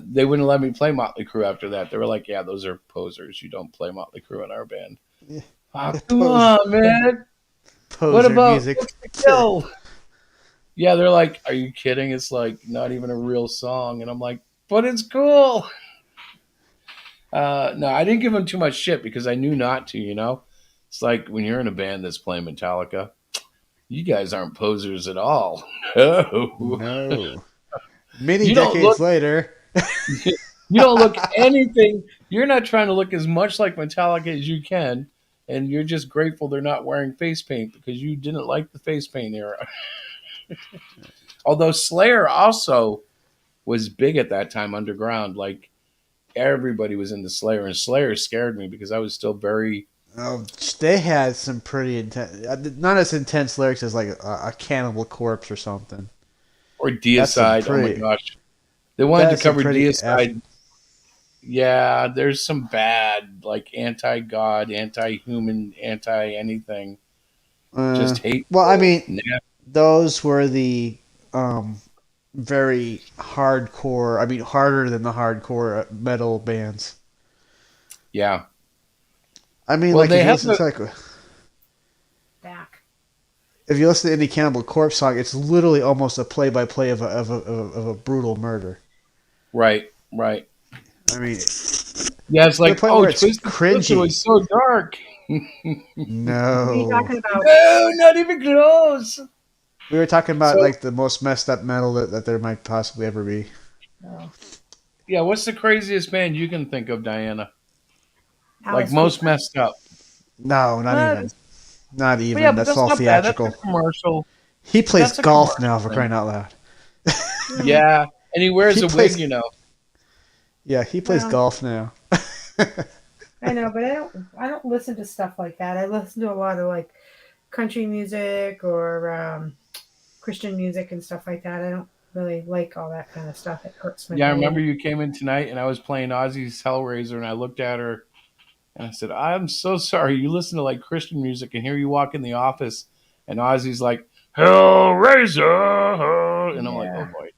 they wouldn't let me play Motley Crue after that. They were like, yeah, those are posers. You don't play Motley Crue in our band.
Yeah.
Oh, come on, man.
Poser
what about
music.
Yeah, they're like, are you kidding? It's like not even a real song. And I'm like, but it's cool. No, I didn't give them too much shit because I knew not to, you know? It's like when you're in a band that's playing Metallica, you guys aren't posers at all.
No. Many decades later.
You don't look anything. You're not trying to look as much like Metallica as you can. And you're just grateful they're not wearing face paint because you didn't like the face paint era. Although Slayer also was big at that time underground. Like everybody was into Slayer. And Slayer scared me because I was still very...
they had some pretty intense, not as intense lyrics as like a Cannibal Corpse or something.
Or Deicide. Oh my gosh. They wanted to cover Deicide. Yeah, there's some bad, like anti-God, anti-human, anti-anything. Just hate.
Well, I mean, those were the very hardcore, I mean, harder than the hardcore metal bands.
Yeah.
I mean,
well,
like, if you listen to any Cannibal Corpse song, it's literally almost a play-by-play of a brutal murder.
Right.
I mean,
yeah, it's like, oh,
it's cringy.
It was so dark.
No.
What are you talking about?
No, not even close.
We were talking about like the most messed up metal that there might possibly ever be.
Oh.
Yeah, what's the craziest band you can think of, Diana?
Alice
like most
Cooper.
messed up.
No, not even. Not even.
Yeah,
that's
that's
all
not bad. That's
theatrical.
a commercial.
He plays
That's a
golf
commercial
now, for
thing.
crying out loud.
Yeah, and he wears
He
a
plays-
wig, you know.
Yeah, he plays
Well.
golf now.
I know, but I don't listen to stuff like that. I listen to a lot of like country music or Christian music and stuff like that. I don't really like all that kind of stuff. It hurts my
Yeah, I
brain.
remember you came in tonight and I was playing Ozzy's Hellraiser and I looked at her and I said, I'm so sorry. You listen to like Christian music and here you walk in the office and Ozzy's like, Hellraiser. And I'm like, oh boy.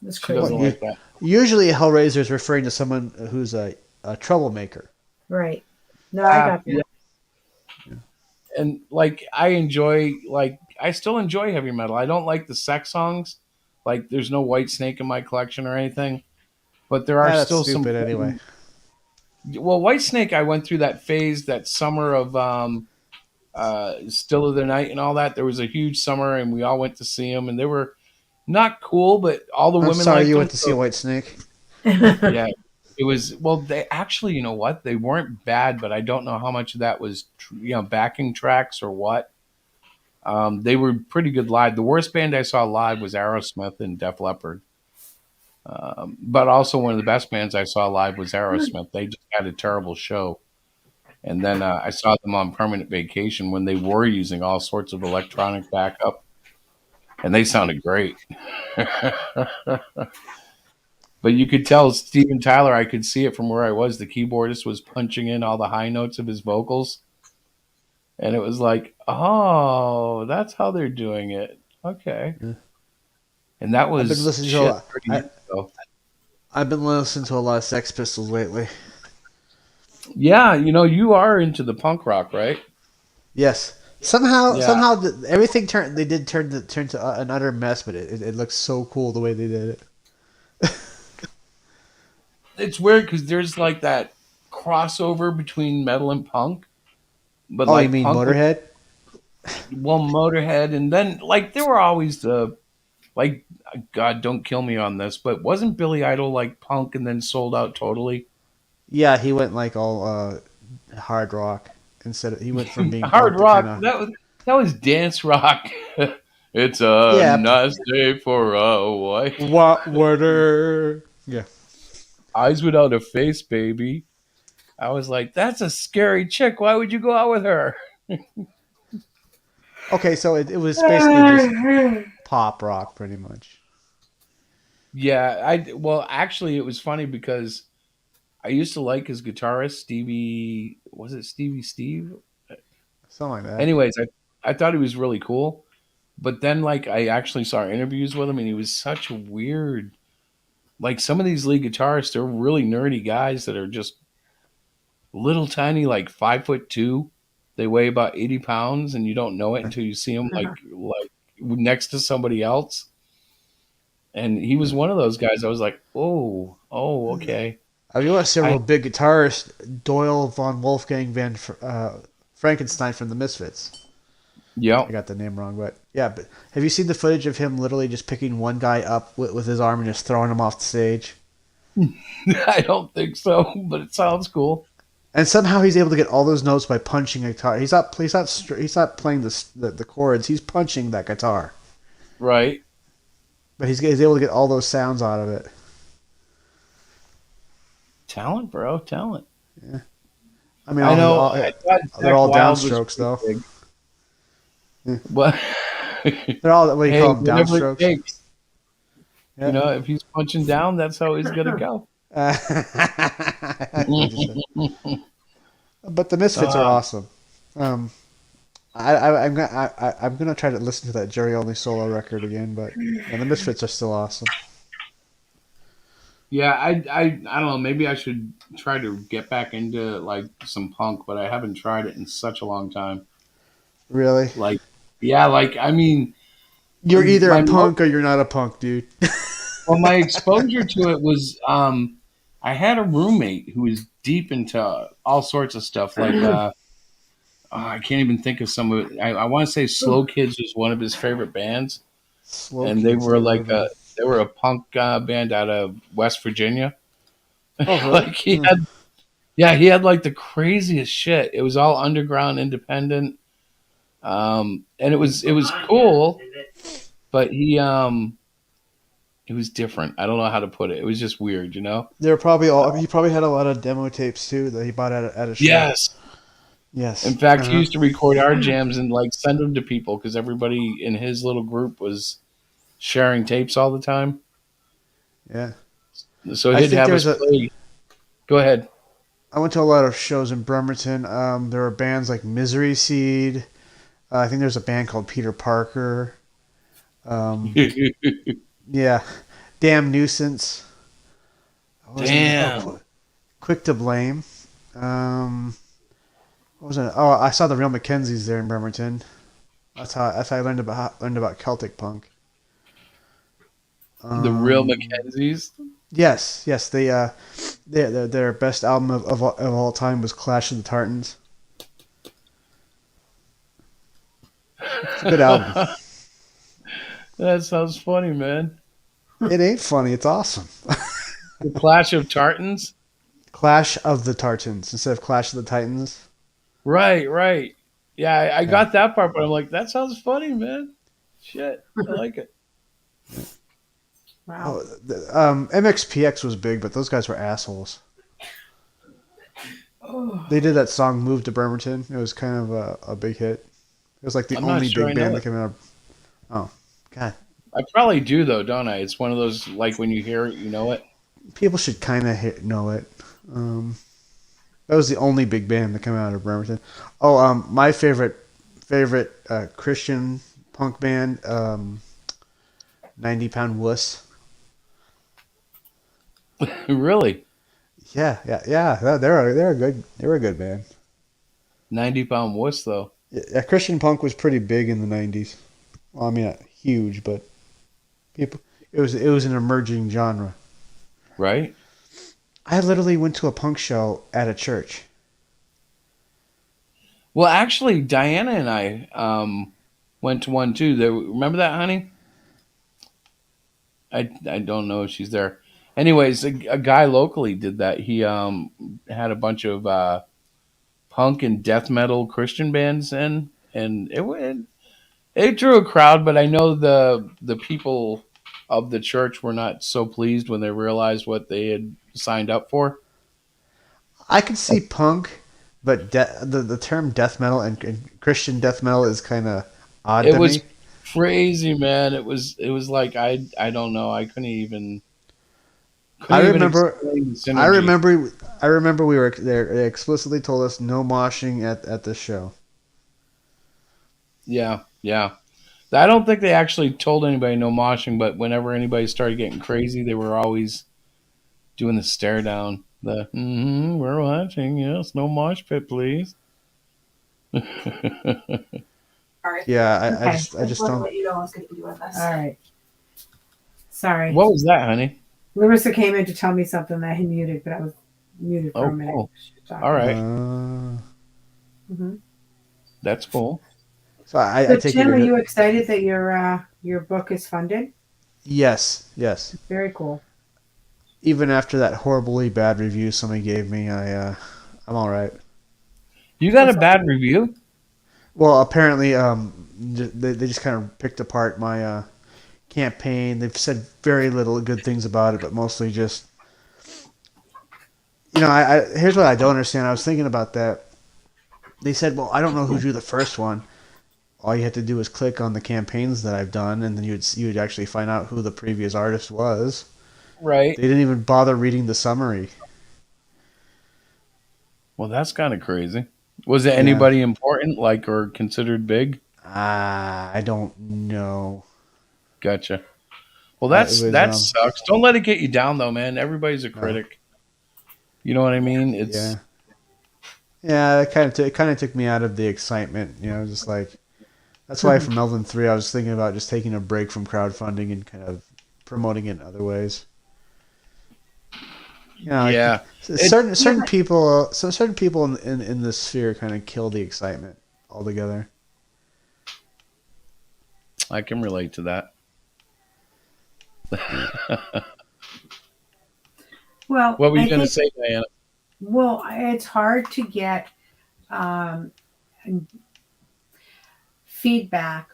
That's
She doesn't
Well,
like that.
Usually, a Hellraiser is referring to someone who's a troublemaker.
Right. No, I got that.
Yeah. And like I still enjoy heavy metal. I don't like the sex songs. Like there's no White Snake in my collection or anything. But there are
That's
still some
stupid anyway.
Well, White Snake, I went through that phase, that summer of Still of the Night and all that. There was a huge summer and we all went to see them and they were not cool, but all the
I'm
women
sorry
liked
you
them,
went to see White Snake.
Yeah. It was, well, they actually, you know what? They weren't bad, but I don't know how much of that was, backing tracks or what. They were pretty good live. The worst band I saw live was Aerosmith and Def Leppard. But also one of the best bands I saw live was Aerosmith. They just had a terrible show. And then I saw them on Permanent Vacation when they were using all sorts of electronic backup. And they sounded great. But you could tell Steven Tyler, I could see it from where I was. The keyboardist was punching in all the high notes of his vocals. And it was like, oh, that's how they're doing it. Okay.
Yeah.
And that was
I've been listening to a lot. I've been listening to a lot of Sex Pistols lately.
Yeah, you are into the punk rock, right?
Yes. Somehow, everything turned to an utter mess, but it looks so cool the way they did it.
It's weird because there's like that crossover between metal and punk. But
you mean Motorhead?
Well, Motorhead, and then like there were always the God, don't kill me on this, but wasn't Billy Idol like punk and then sold out totally?
Yeah, he went like all hard rock instead of he went from being
hard
punk
rock.
to
That was dance rock. It's a nice day for a wife.
What water? Yeah.
Eyes without a face, baby. I was like, that's a scary chick. Why would you go out with her?
Okay, so it was basically just pop rock, pretty much.
Yeah, actually, it was funny because I used to like his guitarist, Stevie. Was it Stevie Steve?
Something like that.
Anyways, I thought he was really cool, but then like I actually saw interviews with him, and he was such a weird. Like some of these lead guitarists, they're really nerdy guys that are just little tiny, like 5'2". They weigh about 80 pounds, and you don't know it until you see them like next to somebody else. And he was one of those guys. I was like, oh, okay.
You want to see a real big guitarist, Doyle von Wolfgang van Frankenstein from the Misfits.
Yeah,
I got the name wrong, but yeah. But have you seen the footage of him literally just picking one guy up with his arm and just throwing him off the stage?
I don't think so, but it sounds cool.
And somehow he's able to get all those notes by punching a guitar. He's not playing the chords. He's punching that guitar.
Right.
But he's able to get all those sounds out of it.
Talent, bro. Talent.
Yeah. I mean,
I know.
They're all downstrokes, though.
Yeah. What?
They're all what do you call them? Downstrokes. Yeah.
If he's punching down, that's how he's gonna go.
But the Misfits are awesome. I'm gonna try to listen to that Jerry Only solo record again, but the Misfits are still awesome.
Yeah, I don't know. Maybe I should try to get back into like some punk, but I haven't tried it in such a long time.
Really?
I mean,
you're either a punk or you're not a punk, dude.
Well, my exposure to it was I had a roommate who was deep into all sorts of stuff. Like I can't even think of some of it. I want to say Slow Kids was one of his favorite bands, they were like they were a punk band out of West Virginia.
Oh, really?
Like he had like the craziest shit. It was all underground, independent, and it was cool, but he it was different. I don't know how to put it. It was just weird,
They were probably he probably had a lot of demo tapes too that he bought at a show. Yes.
In fact, he used to record our jams and like send them to people because everybody in his little group was sharing tapes all the time.
Yeah.
So
I
he'd
think
have
there's
us
a-
play. Go ahead.
I went to a lot of shows in Bremerton. There were bands like Misery Seed. I think there's a band called Peter Parker. Yeah. Damn Nuisance. What was it?
Damn.
Quick to Blame. What was it? Oh, I saw the Real Mackenzies there in Bremerton. That's how I learned about Celtic punk.
The Real Mackenzies.
Yes. Their best album of all time was Clash of the Tartans. It's a good album.
That sounds funny, man.
It ain't funny. It's awesome.
The Clash of Tartans.
Clash of the Tartans instead of Clash of the Titans.
Right. Yeah, I got that part, but I'm like, that sounds funny, man. Shit, I like it.
Wow.
MXPX was big, but those guys were assholes. They did that song "Move to Bremerton." It was kind of a big hit. It was like the
I'm not
only
sure I
big
know
band
it.
that came out. Oh, God!
I probably do though, don't I? It's one of those like when you hear it, you know it.
People should kind of know it. That was the only big band that came out of Bremerton. Oh, my favorite Christian punk band, 90 Pound Wuss.
Really?
Yeah. They're a good band.
90 Pound Wuss though.
Yeah, Christian punk was pretty big in the 90s. Well, I mean, not huge, but it was an emerging genre.
Right?
I literally went to a punk show at a church.
Well, actually, Diana and I went to one too. Remember that, honey? I don't know if she's there. Anyways, a guy locally did that. He had a bunch of punk and death metal Christian bands in, and it drew a crowd. But I know the people of the church were not so pleased when they realized what they had signed up for.
I could see punk, but the term death metal and Christian death metal is kind of odd
It
to
was
me.
crazy, man. It was like I don't know. I couldn't even.
I
explain
remember
the synergy.
we were there. They explicitly told us no moshing at the show.
Yeah. I don't think they actually told anybody no moshing, but whenever anybody started getting crazy, they were always doing the stare down. We're watching. Yes, no mosh pit, please.
Yeah, I
Okay.
just don't.
All right. Sorry.
What was that, honey?
Larissa came in to tell me something that he muted, but I was muted for
Oh,
a minute.
cool.
Talking.
All right.
Mhm.
That's cool.
So I
So
take
Tim,
it.
are you excited that your book is funded?
Yes.
Very cool.
Even after that horribly bad review somebody gave me, I'm all right.
You got a bad review?
Well, apparently, they just kind of picked apart my campaign. They've said very little good things about it, but mostly just, here's what I don't understand. I was thinking about that. They said, well, I don't know who drew the first one. All you had to do was click on the campaigns that I've done, and then you'd actually find out who the previous artist was.
Right.
They didn't even bother reading the summary.
Well, that's kind of crazy. Was it anybody important, or considered big?
I don't know.
Gotcha. Well,
It was,
that sucks. Don't let it get you down, though, man. Everybody's a critic. You know what I mean? It's
Yeah, it kind of took me out of the excitement. Just like that's why for Melvin 3, I was thinking about just taking a break from crowdfunding and kind of promoting it in other ways. Certain people in this sphere kind of kill the excitement altogether.
I can relate to that.
Well,
what were you
I
going to
think-
say, Diana?
Well, it's hard to get feedback,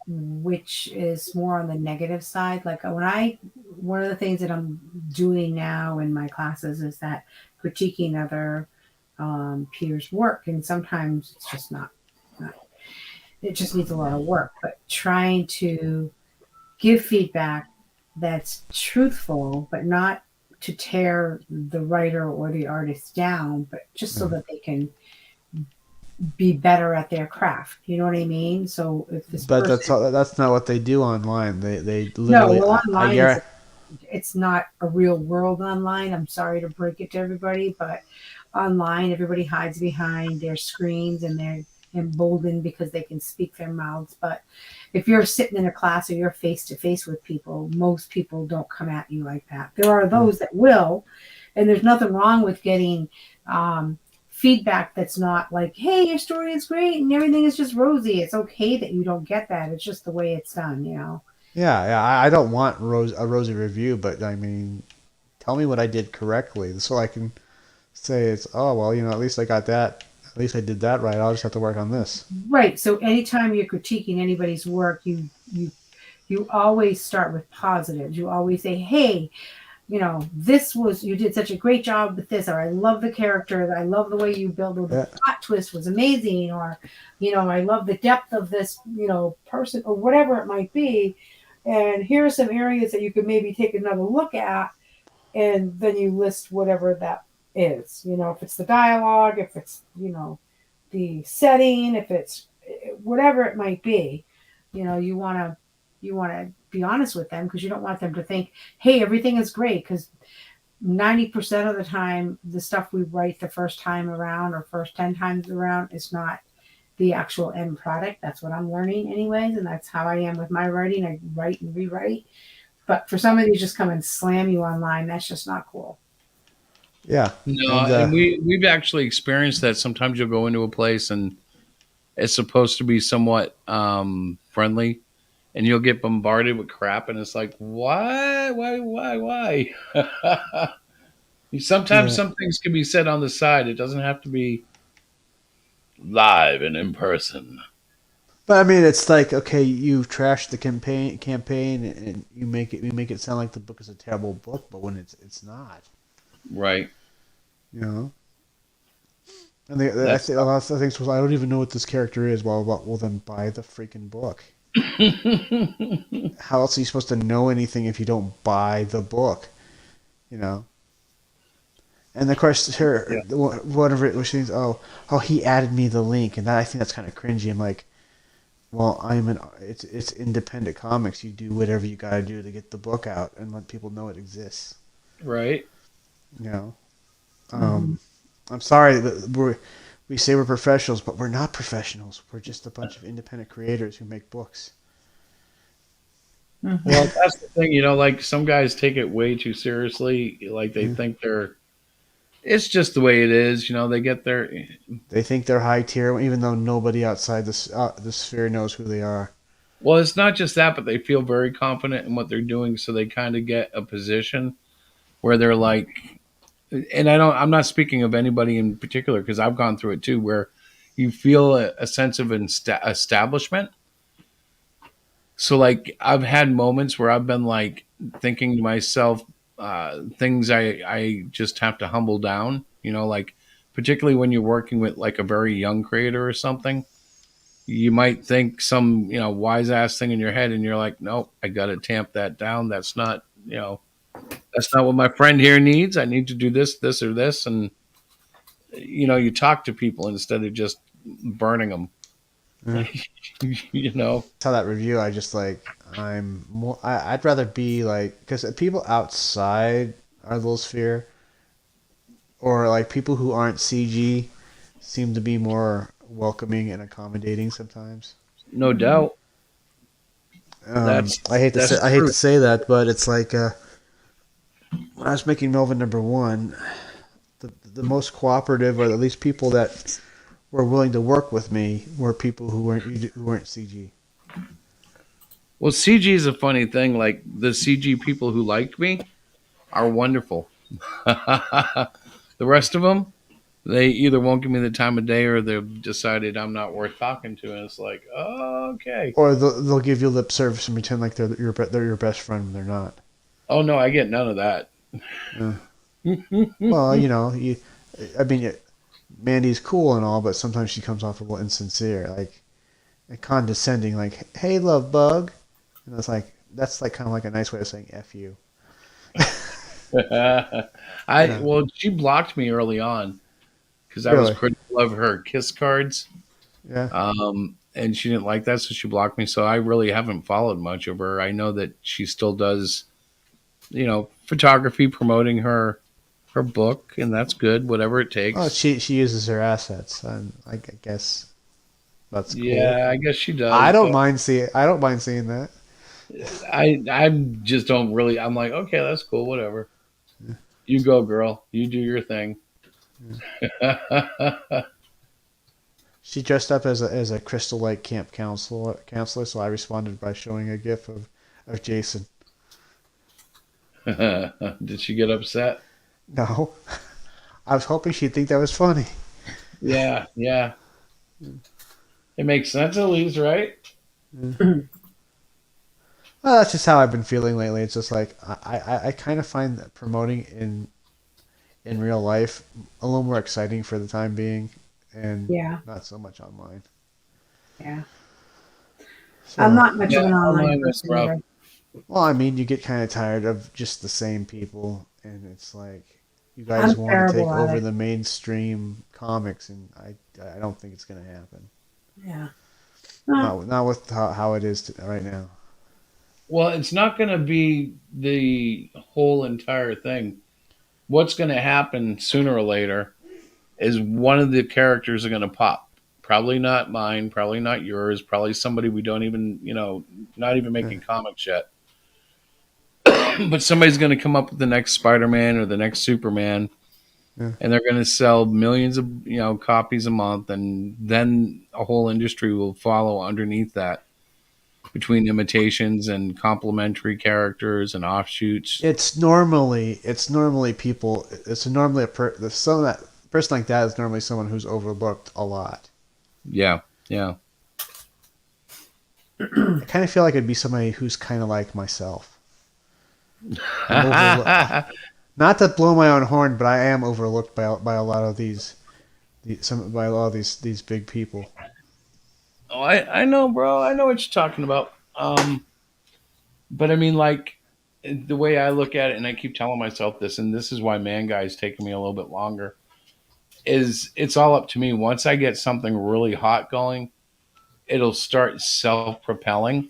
which is more on the negative side. Like one of the things that I'm doing now in my classes is that critiquing other peers' work, and sometimes it's just not. It just needs a lot of work. But trying to give feedback that's truthful, but not to tear the writer or the artist down, but just so that they can be better at their craft. You know what I mean? So if this
But
person,
that's not what they do online. They
no,
literally.
well,
I
online
guarantee.
it's not a real world online. I'm sorry to break it to everybody, but online everybody hides behind their screens and they're emboldened because they can speak their mouths. But if you're sitting in a class or you're face to face with people, most people don't come at you like that. There are those that will, and there's nothing wrong with getting feedback that's not like, hey, your story is great and everything is just rosy. It's okay that you don't get that. It's just the way it's done, you know.
Yeah. I don't want a rosy review, but I mean, tell me what I did correctly so I can say it's, oh, well, you know, at least I got that. At least I did that right. I'll just have to work on this.
Right. So anytime you're critiquing anybody's work, you always start with positives. You always say, hey, you know, you did such a great job with this, or I love the character, I love the way you build, or the plot twist was amazing, or, you know, I love the depth of this, you know, person, or whatever it might be. And here are some areas that you could maybe take another look at, and then you list whatever that is. You know, if it's the dialogue, if it's, you know, the setting, if it's whatever it might be, you know, you want to be honest with them, because you don't want them to think, hey, everything is great, because 90% of the time the stuff we write the first time around or first 10 times around is not the actual end product. That's what I'm learning anyways, and that's how I am with my writing. I write and rewrite. But for somebody to just come and slam you online, that's just not cool.
Yeah.
No, and we've actually experienced that. Sometimes you'll go into a place and it's supposed to be somewhat friendly, and you'll get bombarded with crap, and it's like, why? Sometimes some things can be said on the side. It doesn't have to be live and in person.
But I mean, it's like, okay, you trash the campaign, and you make it sound like the book is a terrible book, but when it's not,
right?
You know. And I think a lot of things was, I don't even know what this character is. Well, then buy the freaking book. How else are you supposed to know anything if you don't buy the book? You know. And of course, whatever it was, oh, he added me the link, and I think that's kind of cringy. I'm like, well, it's independent comics. You do whatever you got to do to get the book out and let people know it exists.
Right.
You know. I'm sorry that we say we're professionals, but we're not professionals. We're just a bunch of independent creators who make books.
Well, that's the thing, you know, like some guys take it way too seriously. Like they think it's just the way it is. You know,
they think they're high tier, even though nobody outside the sphere knows who they are.
Well, it's not just that, but they feel very confident in what they're doing. So they kind of get a position where they're like, and I'm not speaking of anybody in particular, because I've gone through it too, where you feel a sense of establishment. So like I've had moments where I've been like thinking to myself, things I just have to humble down, you know, like particularly when you're working with like a very young creator or something, you might think some, you know, wise ass thing in your head, and you're like, nope, I got to tamp that down. That's not, you know, that's not what my friend here needs. I need to do this, or this. And, you know, you talk to people instead of just burning them. You know,
saw that review. I just like, I'd rather be like, because people outside our little sphere, or like people who aren't CG, seem to be more welcoming and accommodating sometimes.
No doubt.
I hate to say that, but it's like when I was making Melvin #1, the most cooperative, or at least people that were willing to work with me, were people who weren't CG.
Well, CG is a funny thing. Like the CG people who liked me are wonderful. The rest of them, they either won't give me the time of day, or they've decided I'm not worth talking to, and it's like, oh, okay.
Or they'll give you lip service and pretend like they're your best friend when they're not.
Oh no, I get none of that.
Well, you know, I mean, Mandy's cool and all, but sometimes she comes off a little insincere, like condescending, like, "Hey, love bug," and it's like, that's like kind of like a nice way of saying "f you."
Well, she blocked me early on because I was
Really?
critical of her kiss cards.
Yeah.
And she didn't like that, so she blocked me. So I really haven't followed much of her. I know that she still does, photography promoting her book, and that's good. Whatever it takes.
Oh, she uses her assets, and I guess that's cool.
Yeah, I guess she does.
I don't mind seeing that.
I just don't really. I'm like, okay, that's cool. Whatever. You go, girl. You do your thing.
She dressed up as a Crystal Lake camp counselor, so I responded by showing a gif of Jason.
Did she get upset?
No, I was hoping she'd think that was funny.
Yeah. It makes sense at least, right?
Well, that's just how I've been feeling lately. It's just like I kind of find that promoting in real life a little more exciting for the time being, and not so much online.
Yeah.
So,
I'm not much of an online person either.
Well, I mean, you get kind of tired of just the same people, and it's like you guys want to take over the mainstream comics, and I don't think it's going to happen.
Yeah.
Not with how it is right now.
Well, it's not going to be the whole entire thing. What's going to happen sooner or later is one of the characters are going to pop. Probably not mine, probably not yours, probably somebody we don't even, not even making comics yet. But somebody's going to come up with the next Spider-Man or the next Superman, and they're going to sell millions of copies a month, and then a whole industry will follow underneath that, between imitations and complementary characters and offshoots.
It's normally people. It's normally a person like that is normally someone who's overlooked a lot.
Yeah.
I kind of feel like it'd be somebody who's kind of like myself. Not to blow my own horn, but I am overlooked by a lot of these big people.
Oh, I know, bro. I know what you're talking about. But I mean, like, the way I look at it, and I keep telling myself this, and this is why Man Guy is taking me a little bit longer, is it's all up to me. Once I get something really hot going, it'll start self-propelling.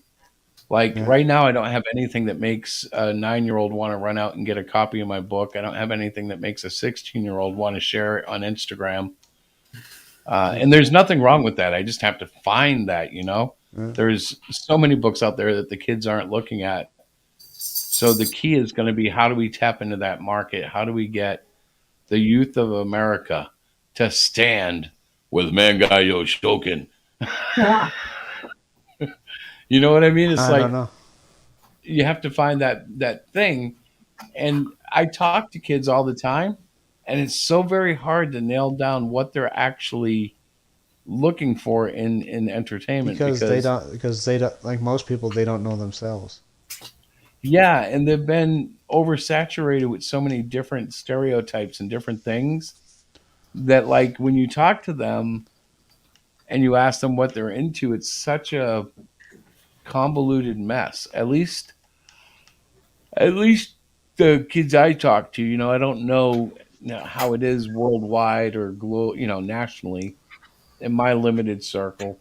Like right now, I don't have anything that makes a 9-year-old want to run out and get a copy of my book. I don't have anything that makes a 16-year-old want to share it on Instagram. And there's nothing wrong with that. I just have to find that, There's so many books out there that the kids aren't looking at. So the key is going to be, how do we tap into that market? How do we get the youth of America to stand with Mangai Yoshokin?
Yeah.
You know what I mean? It's
I don't know.
You have to find that thing. And I talk to kids all the time, and it's so very hard to nail down what they're actually looking for in entertainment.
Because they don't, like most people, they don't know themselves.
Yeah, and they've been oversaturated with so many different stereotypes and different things that, like, when you talk to them and you ask them what they're into, it's such a convoluted mess. At least the kids I talk to, I don't know how it is worldwide or nationally. In my limited circle,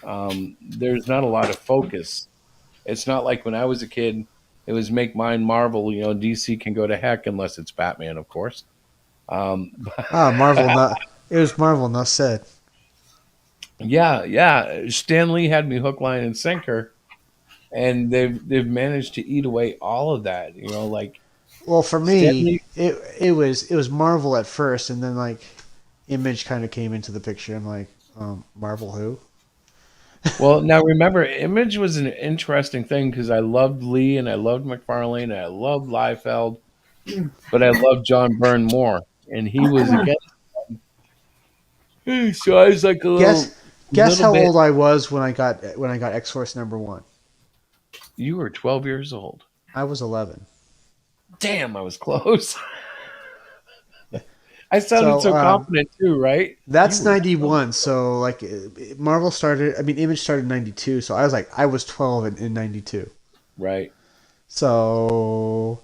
there's not a lot of focus. It's not like when I was a kid, it was make mine Marvel. DC can go to heck unless it's Batman, of course.
Marvel. It was Marvel, not said.
Yeah. Stan Lee had me hook, line, and sinker, and they've managed to eat away all of that.
Well, for me, it was Marvel at first, and then like Image kind of came into the picture. I'm like, Marvel who?
Well, now remember, Image was an interesting thing because I loved Lee and I loved McFarlane and I loved Liefeld, but I loved John Byrne more, and he was against them. So I was like a little.
Guess how old I was when I got X-Force #1.
You were 12 years old.
I was 11.
Damn, I was close. I sounded so confident too, right?
That's 91. So like Marvel started. I mean, Image started in 92. So I was 12 in 92.
Right.
So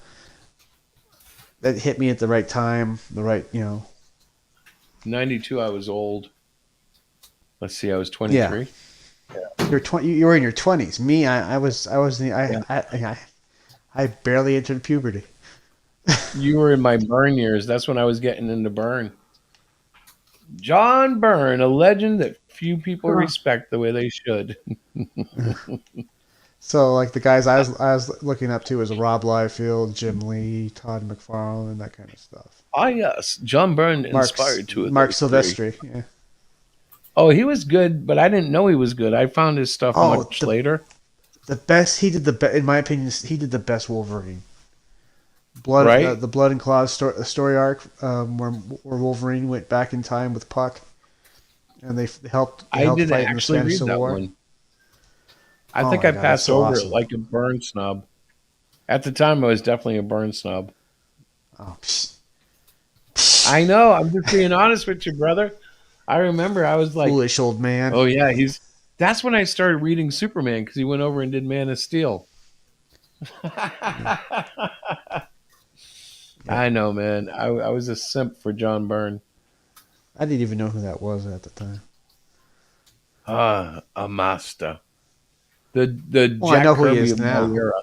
that hit me at the right time, the right,
92, I was old. Let's see, I was 23.
You're 20. You were in your 20s. Me, I was I barely entered puberty.
You were in my Byrne years. That's when I was getting into Byrne. John Byrne, a legend that few people respect the way they should.
So, like the guys I was looking up to was Rob Liefeld, Jim Lee, Todd McFarlane, that kind of stuff.
Ah, yes, John Byrne inspired two of
Mark
those
Silvestri.
three.
Yeah.
Oh, he was good, but I didn't know he was good. I found his stuff much later.
The best he did in my opinion, he did the best Wolverine. Blood,
Right?
the Blood and Claws story arc, where Wolverine went back in time with Puck, and they helped
I didn't
fight in the
actually
Spanish
read
Civil
that
War.
one. I
Oh
think
my
I
God,
passed
that's so
over
awesome.
it like a Byrne snub. At the time, I was definitely a Byrne snub.
Oh,
I know. I'm just being honest with you, brother. I remember I was like,
foolish old man.
oh yeah, that's when I started reading Superman because he went over and did Man of Steel. I know, man. I was a simp for John Byrne.
I didn't even know who that was at the time.
A master. The
Well, I
Jack
know who he
Kirby
is
of my
now.
era.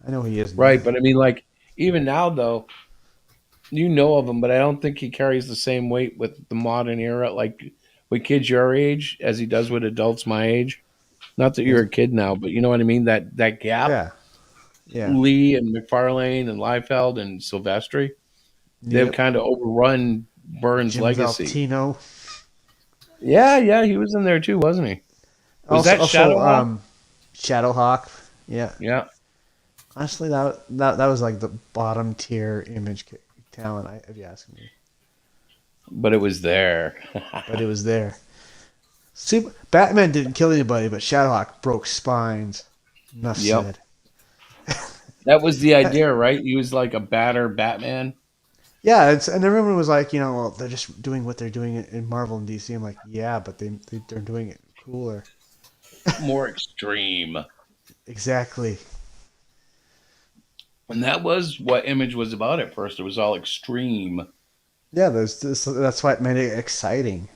I know who he is.
Right,
now.
but I mean, like, even now, though, you know of him, but I don't think he carries the same weight with the modern era, like with kids your age, as he does with adults my age. Not that you're a kid now, but you know what I mean? That gap.
Yeah.
Lee and McFarlane and Liefeld and Silvestri, they've
Yep.
kind of overrun Byrne's
Jim
legacy.
Valentino.
Yeah, he was in there too, wasn't he? Was that Shadowhawk?
Shadowhawk. Yeah.
Yeah.
Honestly, that was like the bottom tier Image talent, if you ask me.
But it was there.
But it was there. Batman didn't kill anybody, but Shadowhawk broke spines. Enough
Yep.
said.
That was the idea, right? He was like a badder Batman.
Yeah, and everyone was like, well, they're just doing what they're doing in Marvel and DC. I'm like, yeah, but they're doing it cooler.
More extreme.
Exactly.
And that was what Image was about at first. It was all extreme.
Yeah, that's why it made it exciting.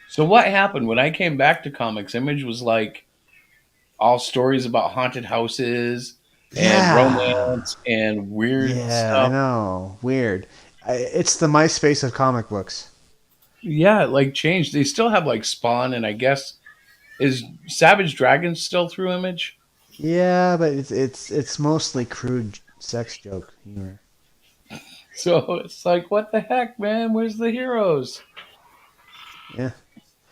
So what happened when I came back to comics? Image was like all stories about haunted houses and romance and weird
Yeah,
stuff.
I know. Weird. It's the MySpace of comic books.
Yeah, it like changed. They still have like Spawn, and I guess is Savage Dragon still through Image?
Yeah, but it's mostly crude sex joke humor.
So it's like, what the heck, man? Where's the heroes?
Yeah,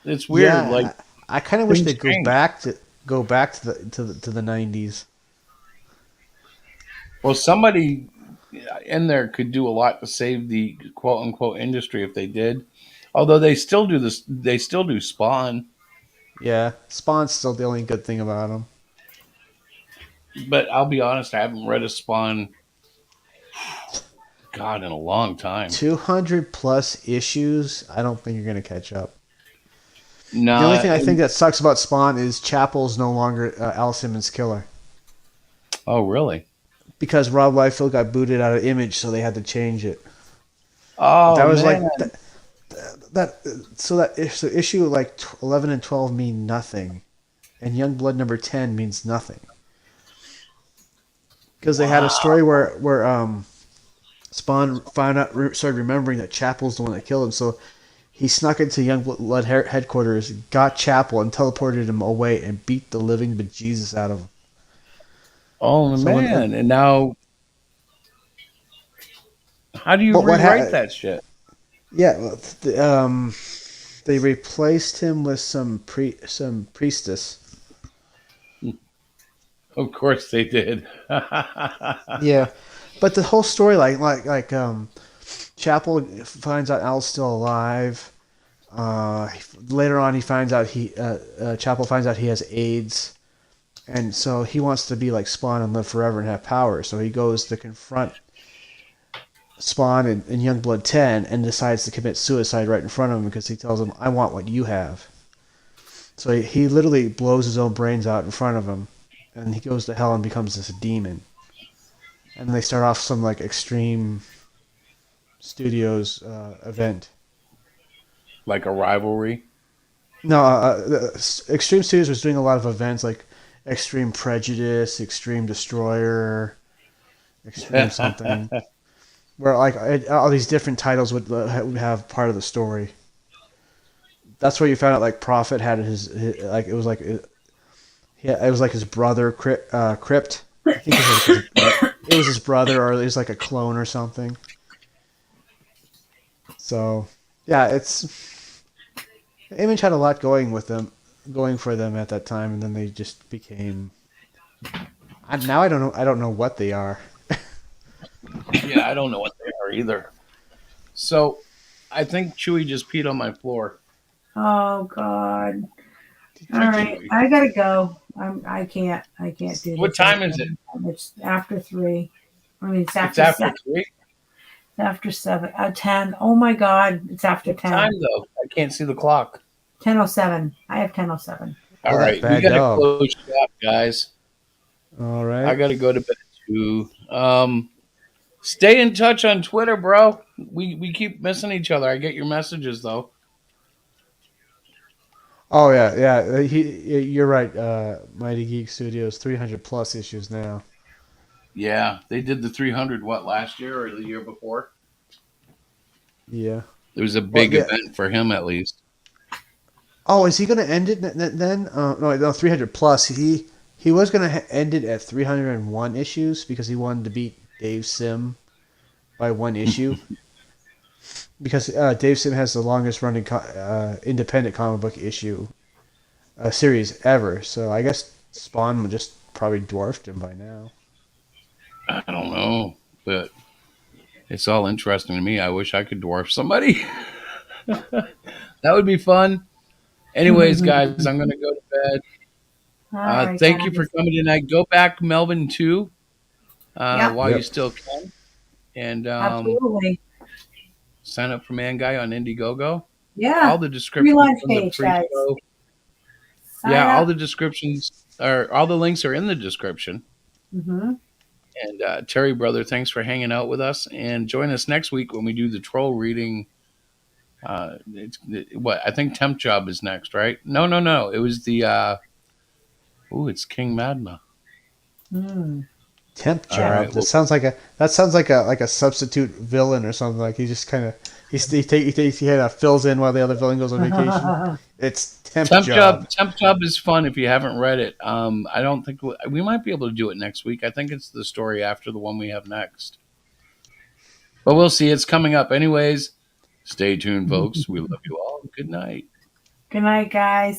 it's weird.
Yeah,
like
I kind of wish
things
they'd go
change.
back to the 90s.
Well, somebody in there could do a lot to save the quote unquote industry if they did. Although they still do this, they still do Spawn.
Yeah, Spawn's still the only good thing about him.
But I'll be honest, I haven't read a Spawn, God, in a long time.
200 plus issues. I don't think you're gonna catch up.
No,
The only thing I think that sucks about Spawn is Chapel's no longer Al Simmons' killer.
Oh, really?
Because Rob Liefeld got booted out of Image, so they had to change it.
Oh,
that was
man.
So issue like 11 and 12 mean nothing, and Youngblood number 10 means nothing. Because they had a story where Spawn started remembering that Chapel's the one that killed him, so he snuck into Youngblood headquarters, got Chapel, and teleported him away and beat the living bejesus out of him.
Oh,
So
man. And now, how do you
But what
rewrite
ha-
that shit?
Yeah, well, they replaced him with some priestess.
Of course they did.
Yeah, but the whole story, like Chapel finds out Al's still alive. Later on, he finds out Chapel finds out he has AIDS, and so he wants to be like Spawn and live forever and have power. So he goes to confront Spawn and Youngblood 10 and decides to commit suicide right in front of him because he tells him, "I want what you have." So he literally blows his own brains out in front of him, and he goes to hell and becomes this demon. And they start off some like Extreme Studios event.
Like a rivalry?
No, Extreme Studios was doing a lot of events like Extreme Prejudice, Extreme Destroyer, Extreme something, where like all these different titles would have part of the story. That's where you found out like Prophet had his like it was like it was like his brother Crypt. I think it was his brother, or it was like a clone or something. So yeah, Image had a lot going for them at that time, and then they just became. Now I don't know what they are.
Yeah, I don't know what they are either. So, I think Chewy just peed on my floor.
Oh God! All right, I gotta go. I can't do this.
What time is it?
It's after 3. I mean, it's
It's
after
after
7.
3?
It's after 7. 10. Oh my God! It's after 10.
Time though? I can't see the clock.
10:07. I have 10:07.
All right, we
bad
gotta
dog.
close shop, guys.
All right.
I gotta go to bed too. Stay in touch on Twitter, bro. We keep missing each other. I get your messages though.
Oh yeah. You're right. Mighty Geek Studios 300 plus issues now.
Yeah, they did the 300 last year or the year before.
Yeah.
It was a big
yeah.
event for him at least.
Oh, is he going to end it then? No, 300 plus. He was going to end it at 301 issues because he wanted to beat Dave Sim by 1 issue. Because Dave Sim has the longest running independent comic book issue series ever. So I guess Spawn just probably dwarfed him by now.
I don't know, but it's all interesting to me. I wish I could dwarf somebody. That would be fun. Anyways, guys, I'm going to go to bed.
Right,
thank you for coming tonight. Go back Melvin too, while you still can. And
absolutely.
Sign up for Man Guy on Indiegogo.
Yeah.
All the descriptions
Relaunch
from the
page, guys.
pre-show.
Sign
Yeah, all
up.
the descriptions all the links are in the description.
Mm-hmm.
And Terry, brother, thanks for hanging out with us. And join us next week when we do the troll reading. I think Temp Job is next, right? No. It was the it's King Madma.
Temp
All
Job.
right,
That sounds like a substitute villain or something. Like he just kind of he fills in while the other villain goes on vacation. It's Temp Job.
Temp Job is fun if you haven't read it. I don't think we might be able to do it next week. I think it's the story after the one we have next. But we'll see. It's coming up. Anyways, stay tuned, folks. We love you all. Good night.
Good night, guys.